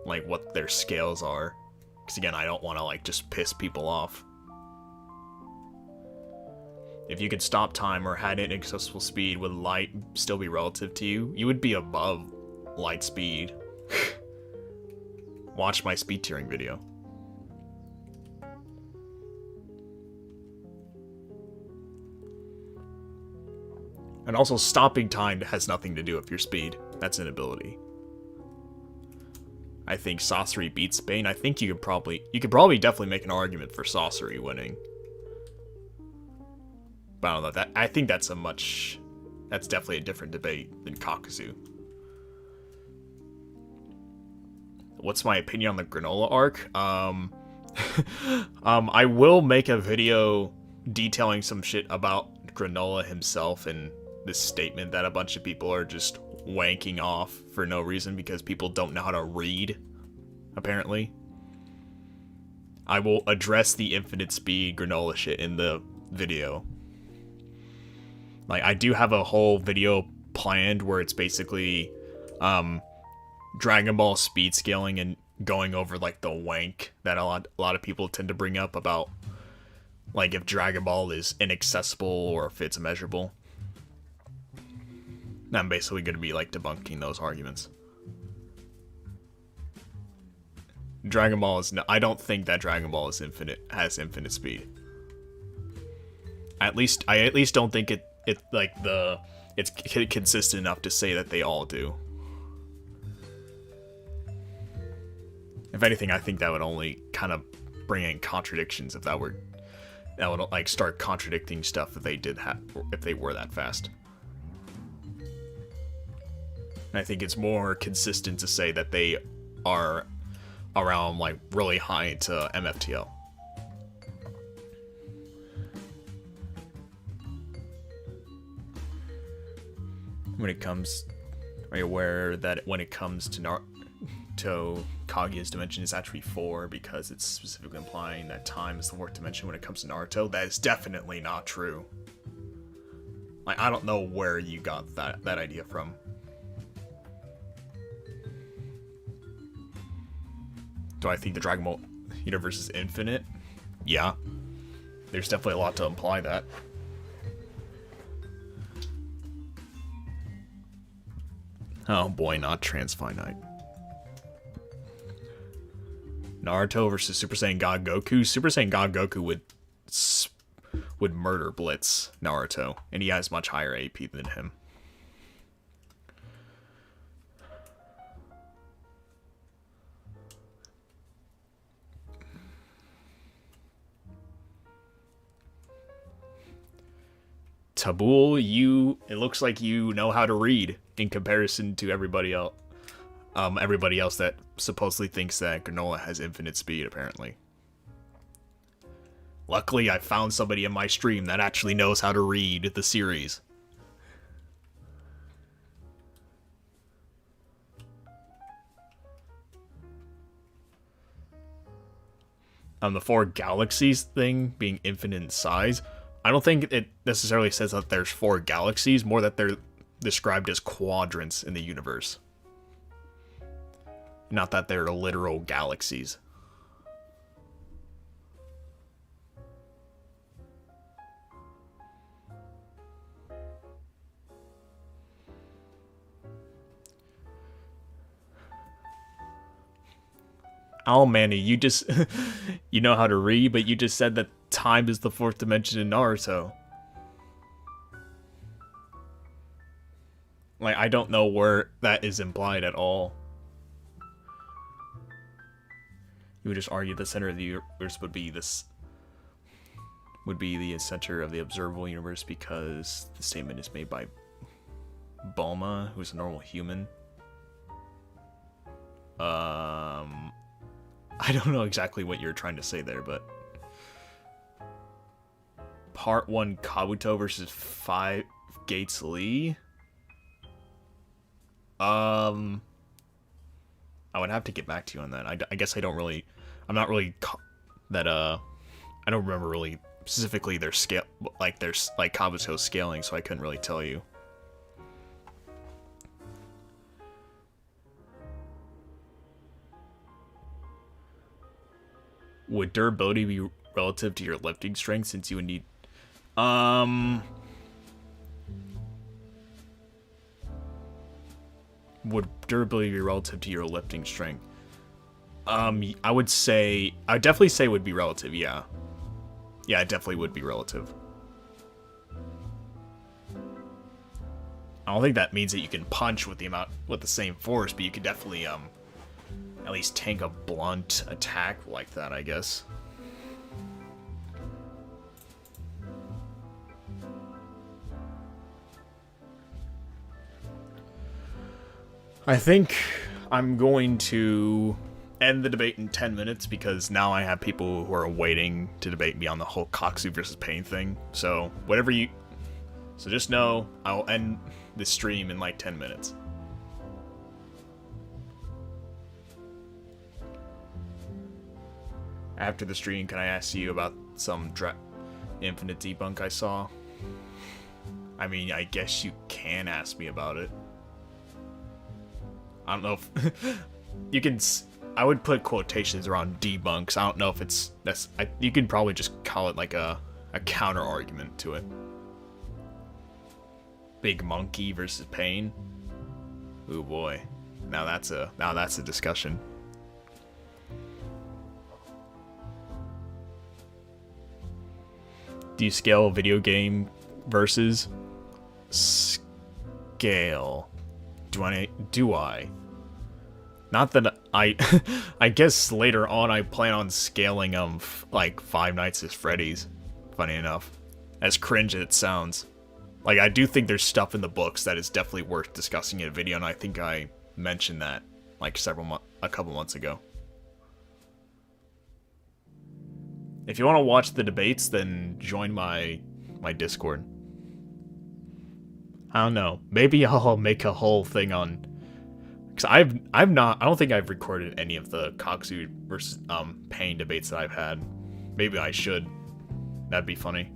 like, what their scales are. Because, again, I don't want to, like, just piss people off. If you could stop time or had inaccessible speed, would light still be relative to you? You would be above light speed. Watch my speed tiering video. And also, stopping time has nothing to do with your speed. That's an ability. I think Sasori beats Bane. I think you could probably definitely make an argument for Sasori winning. But I don't know, I think that's definitely a different debate than Kakazu. What's my opinion on the granola arc? I will make a video detailing some shit about Granola himself and this statement that a bunch of people are just wanking off for no reason because people don't know how to read, apparently. I will address the infinite speed Granola shit in the video. Like, I do have a whole video planned where it's basically, Dragon Ball speed scaling and going over like the wank that a lot of people tend to bring up about like if Dragon Ball is inaccessible or if it's immeasurable. I'm basically going to be like debunking those arguments. Dragon Ball is I don't think that Dragon Ball is has infinite speed. I at least don't think it's consistent enough to say that they all do. If anything, I think that would only kind of bring in contradictions if that would like start contradicting stuff if they if they were that fast. And I think it's more consistent to say that they are around like really high into MFTL. When it comes, are you aware that when it comes to Kaguya's dimension is actually 4 because it's specifically implying that time is the 4th dimension when it comes to Naruto? That is definitely not true. Like, I don't know where you got that idea from. Do I think the Dragon Ball universe is infinite? Yeah. There's definitely a lot to imply that. Oh boy, not transfinite. Naruto versus Super Saiyan God Goku. Super Saiyan God Goku would murder Blitz Naruto, and he has much higher AP than him. Tabul, it looks like you know how to read in comparison to everybody else. Everybody else that supposedly thinks that Granola has infinite speed, apparently. Luckily, I found somebody in my stream that actually knows how to read the series. The 4 galaxies thing being infinite in size, I don't think it necessarily says that there's 4 galaxies, more that they're described as quadrants in the universe. Not that they're literal galaxies. Oh, Manny, you just... you know how to read, but you just said that time is the 4th dimension in Naruto. Like, I don't know where that is implied at all. You would just argue the center of the universe would be this... would be the center of the observable universe because the statement is made by Bulma, who's a normal human. I don't know exactly what you're trying to say there, but... Part 1 Kabuto versus 5 Gates Lee? I would have to get back to you on that. I guess I don't really... I'm not really... that, I don't remember really specifically their scale... like, their, like, Kabuto's scaling, so I couldn't really tell you. Would durability be relative to your lifting strength since you would need... Would durability be relative to your lifting strength? I would definitely say it would be relative, yeah. Yeah, it definitely would be relative. I don't think that means that you can punch with the same force, but you could definitely, at least tank a blunt attack like that, I guess. I think I'm going to end the debate in 10 minutes because now I have people who are waiting to debate me on the whole Koksu versus Pain thing. So so just know I'll end the stream in like 10 minutes. After the stream, can I ask you about some Infinite debunk I saw? I mean, I guess you can ask me about it. I don't know if you can. I would put quotations around debunks. I don't know if you could probably just call it like a counter argument to it. Big monkey versus pain. Ooh boy, now that's a discussion. Do you scale video game versus scale? Do I? Not that I I guess later on I plan on scaling like Five Nights at Freddy's. Funny enough, as cringe as it sounds. Like, I do think there's stuff in the books that is definitely worth discussing in a video, and I think I mentioned that like a couple months ago. If you want to watch the debates, then join my Discord. I don't know. Maybe I'll make a whole thing on, because I don't think I've recorded any of the Koksu versus Pain debates that I've had. Maybe I should. That'd be funny.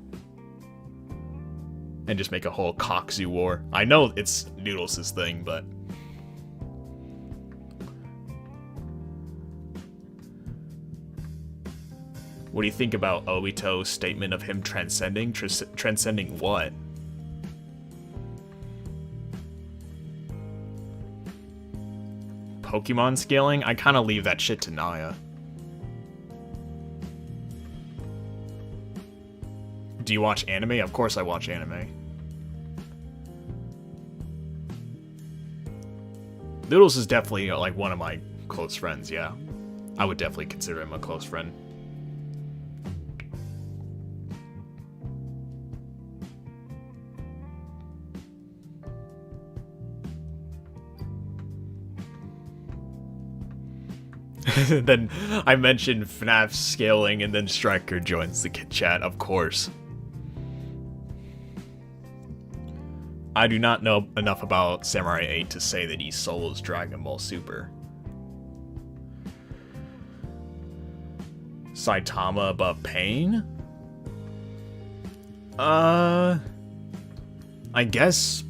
And just make a whole Koksu war. I know it's Noodles' thing, but what do you think about Obito's statement of him transcending? Transcending what? Pokemon scaling? I kind of leave that shit to Naya. Do you watch anime? Of course I watch anime. Noodles is definitely like one of my close friends, yeah. I would definitely consider him a close friend. Then I mentioned FNAF scaling, and then Striker joins the chat, of course. I do not know enough about Samurai 8 to say that he solos Dragon Ball Super. Saitama above Pain? I guess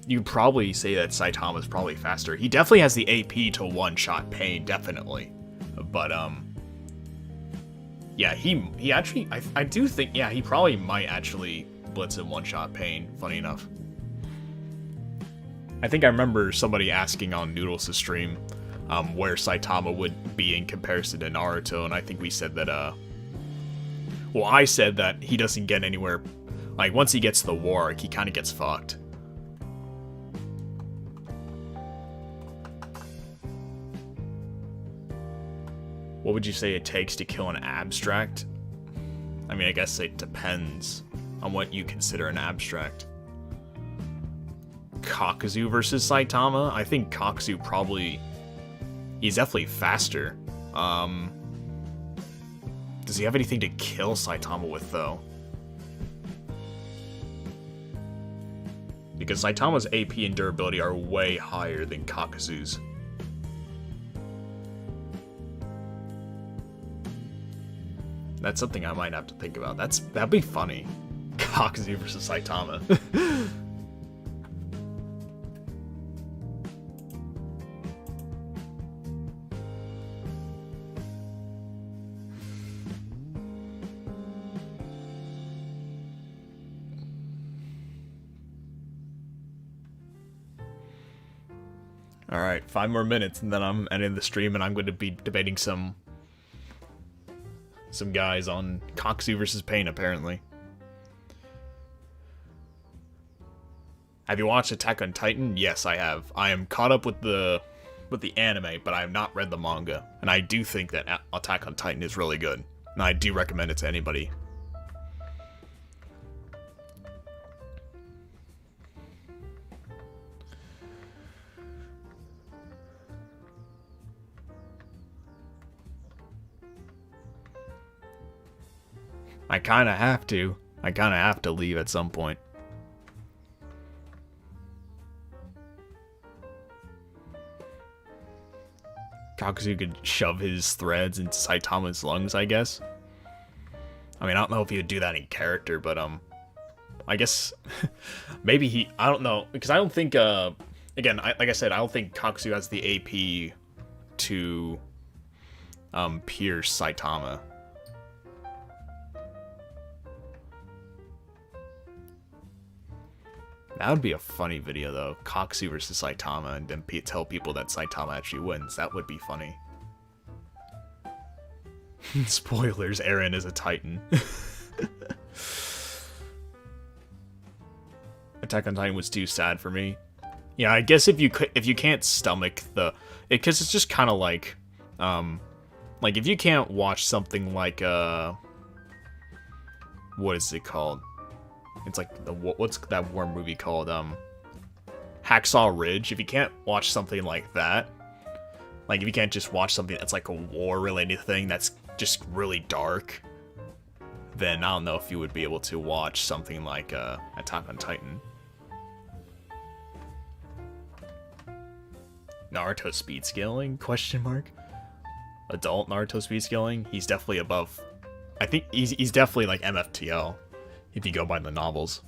you'd probably say that Saitama's probably faster. He definitely has the AP to one-shot Pain, definitely. But, yeah, he actually, I do think, yeah, he probably might actually blitz and one-shot Pain, funny enough. I think I remember somebody asking on Noodles' stream where Saitama would be in comparison to Naruto, and I think we said that, well, I said that he doesn't get anywhere, like, once he gets to the war, he kind of gets fucked. What would you say it takes to kill an abstract? I mean, I guess it depends on what you consider an abstract. Kakuzu versus Saitama? I think Kakuzu probably... He's definitely faster. Does he have anything to kill Saitama with, though? Because Saitama's AP and durability are way higher than Kakuzu's. That's something I might have to think about. That'd be funny. Kakuzu versus Saitama. Alright, 5 more minutes and then I'm ending the stream, and I'm going to be debating some guys on Koksu versus Pain, apparently. Have you watched Attack on Titan? Yes, I have. I am caught up with the anime, but I have not read the manga. And I do think that Attack on Titan is really good. And I do recommend it to anybody. I kind of have to. I kind of have to leave at some point. Kakuzu could shove his threads into Saitama's lungs, I guess. I mean, I don't know if he would do that in character, but I guess maybe he. I don't know, because I don't think again, like I said, I don't think Kakuzu has the AP to pierce Saitama. That would be a funny video, though. Kakuzu versus Saitama, and then tell people that Saitama actually wins. That would be funny. Spoilers, Eren is a Titan. Attack on Titan was too sad for me. Yeah, I guess if you can't stomach the... Because it's just kind of like if you can't watch something like, what is it called? It's like, what's that war movie called? Hacksaw Ridge. If you can't watch something like that, like if you can't just watch something that's like a war-related thing that's just really dark, then I don't know if you would be able to watch something like Attack on Titan. Naruto speed scaling? Question mark. Adult Naruto speed scaling? He's definitely above. I think he's definitely like MFTL if you go by the novels.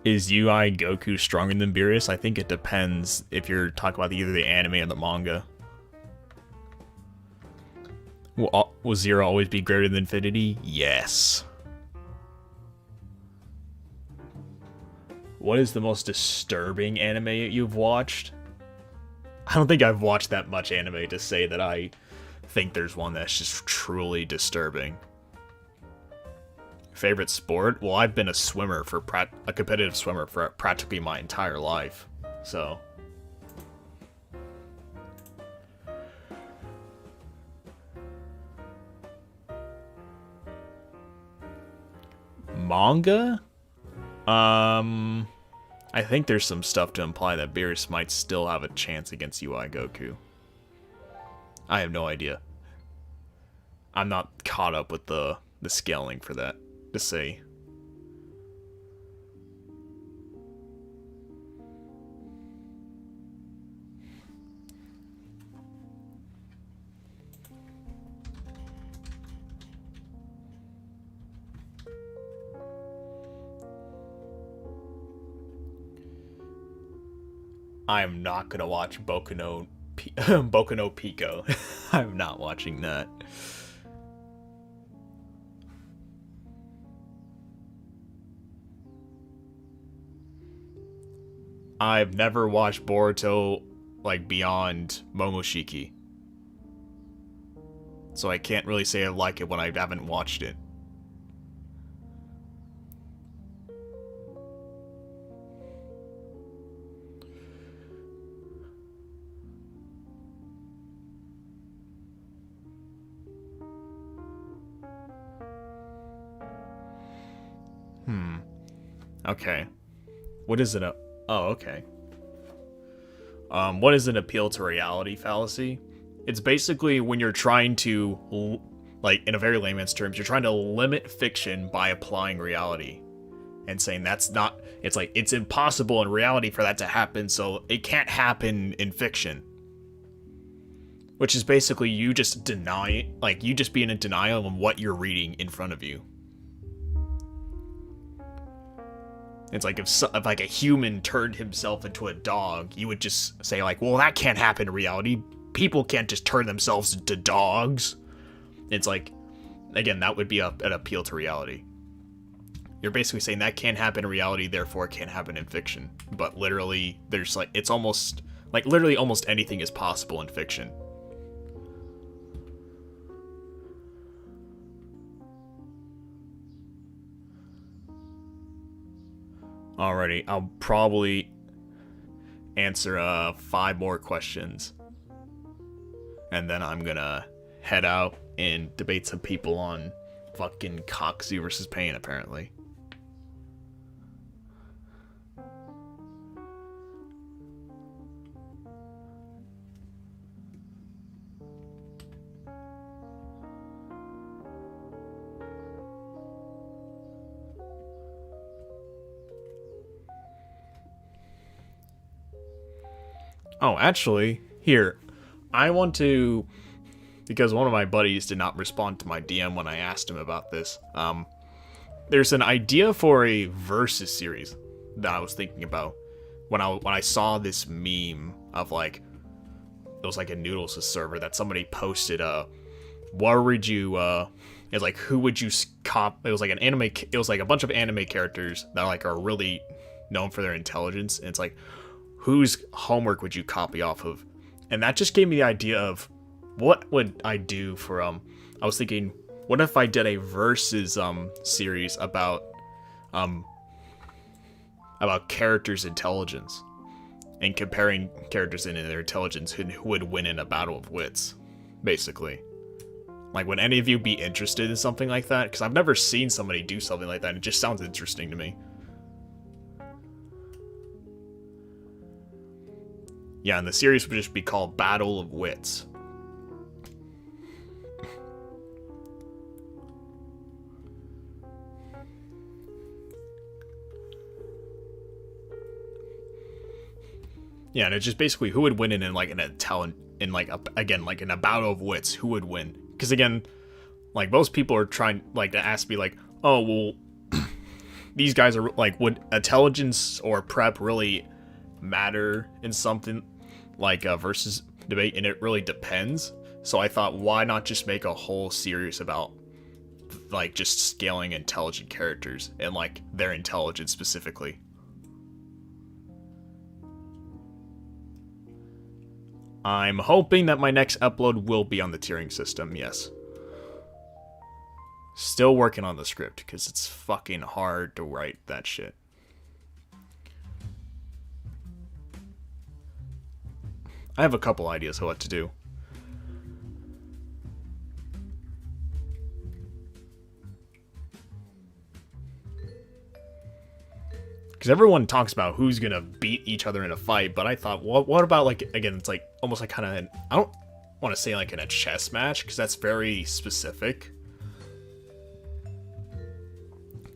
Is UI Goku stronger than Beerus? I think it depends if you're talking about either the anime or the manga. Will Zero always be greater than infinity? Yes. What is the most disturbing anime you've watched? I don't think I've watched that much anime to say that I think there's one that's just truly disturbing. Favorite sport? Well, I've been a swimmer for a competitive swimmer for practically my entire life, so. Manga? I think there's some stuff to imply that Beerus might still have a chance against UI Goku. I have no idea. I'm not caught up with the scaling for that to say. I am not gonna watch Boku no Pico. I'm not watching that. I've never watched Boruto like beyond Momoshiki, so I can't really say I like it when I haven't watched it. Okay. What is it? Oh, okay. What is an appeal to reality fallacy? It's basically when you're trying to, like, in a very layman's terms, you're trying to limit fiction by applying reality. And saying that's not, it's like, it's impossible in reality for that to happen, so it can't happen in fiction. Which is basically you just you just being in denial of what you're reading in front of you. It's like if like a human turned himself into a dog, you would just say like, well, that can't happen in reality. People can't just turn themselves into dogs. It's like, again, that would be an appeal to reality. You're basically saying that can't happen in reality, therefore it can't happen in fiction. But literally, there's like, it's almost, like literally almost anything is possible in fiction. Alrighty, I'll probably answer 5 more questions. And then I'm gonna head out and debate some people on fucking Kakuzu versus Pain, apparently. Oh, actually, here, I want to, because one of my buddies did not respond to my DM when I asked him about this. there's an idea for a versus series that I was thinking about when I saw this meme of like, it was like a Noodles server that somebody posted. What would you it's like, who would you it was like an anime. It was like a bunch of anime characters that like are really known for their intelligence, and it's like, whose homework would you copy off of? And that just gave me the idea of what would I do for I was thinking, what if I did a versus series about characters' intelligence and comparing characters in their intelligence who would win in a battle of wits, basically. Like, would any of you be interested in something like that? Because I've never seen somebody do something like that. It just sounds interesting to me. Yeah, and the series would just be called Battle of Wits. Yeah, and it's just basically who would win in like in a talent in like again like in a battle of wits, who would win? Because again, like most people are trying like to ask me like, oh well, these guys are like, would intelligence or prep really matter in something like a versus debate? And it really depends. So I thought, why not just make a whole series about like just scaling intelligent characters and like their intelligence specifically. I'm hoping that my next upload will be on the tiering system, yes. Still working on the script, because it's fucking hard to write that shit. I have a couple ideas of what to do. Because everyone talks about who's gonna beat each other in a fight, but I thought, what about like, again, it's like almost like kind of, I don't want to say like in a chess match, because that's very specific.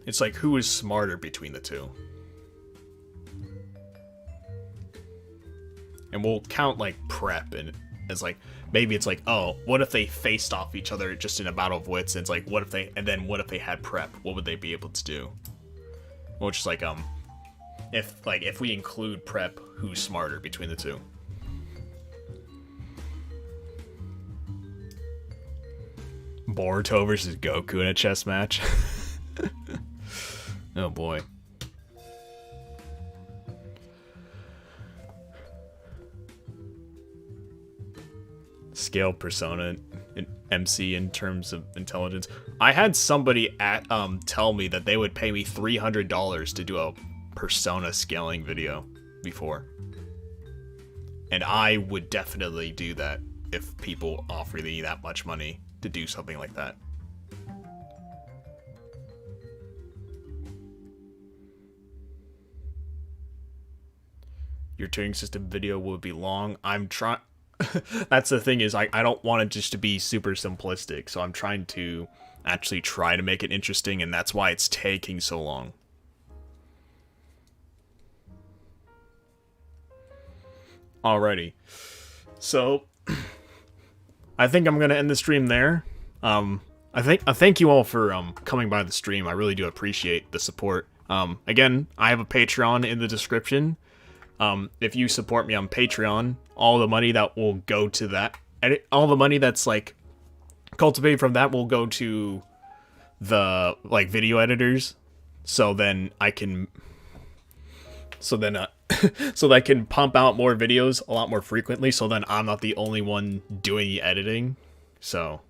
It's like, who is smarter between the two? And we'll count like prep and as like, maybe it's like, oh, what if they faced off each other just in a battle of wits? And it's like, what if they had prep? What would they be able to do? Which is like, if we include prep, who's smarter between the two? Boruto versus Goku in a chess match. Oh boy. Scale Persona and MC in terms of intelligence. I had somebody tell me that they would pay me $300 to do a Persona scaling video before. And I would definitely do that if people offer me that much money to do something like that. Your tuning system video will be long. I'm trying. That's the thing, is I don't want it just to be super simplistic, so I'm trying to actually try to make it interesting, and that's why it's taking so long. Alrighty, so I think I'm gonna end the stream there. I thank you all for coming by the stream. I really do appreciate the support. Again, I have a Patreon in the description. If you support me on Patreon, all the money that will go to that, all the money that's like cultivated from that will go to the like video editors. So then I can, so that I can pump out more videos a lot more frequently. So then I'm not the only one doing the editing. So,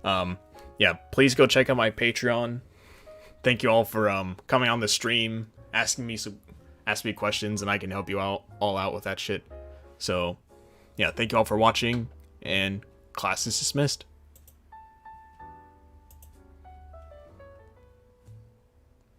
yeah, please go check out my Patreon. Thank you all for coming on the stream, ask me questions, and I can help you all out with that shit. So, yeah, thank you all for watching, and class is dismissed.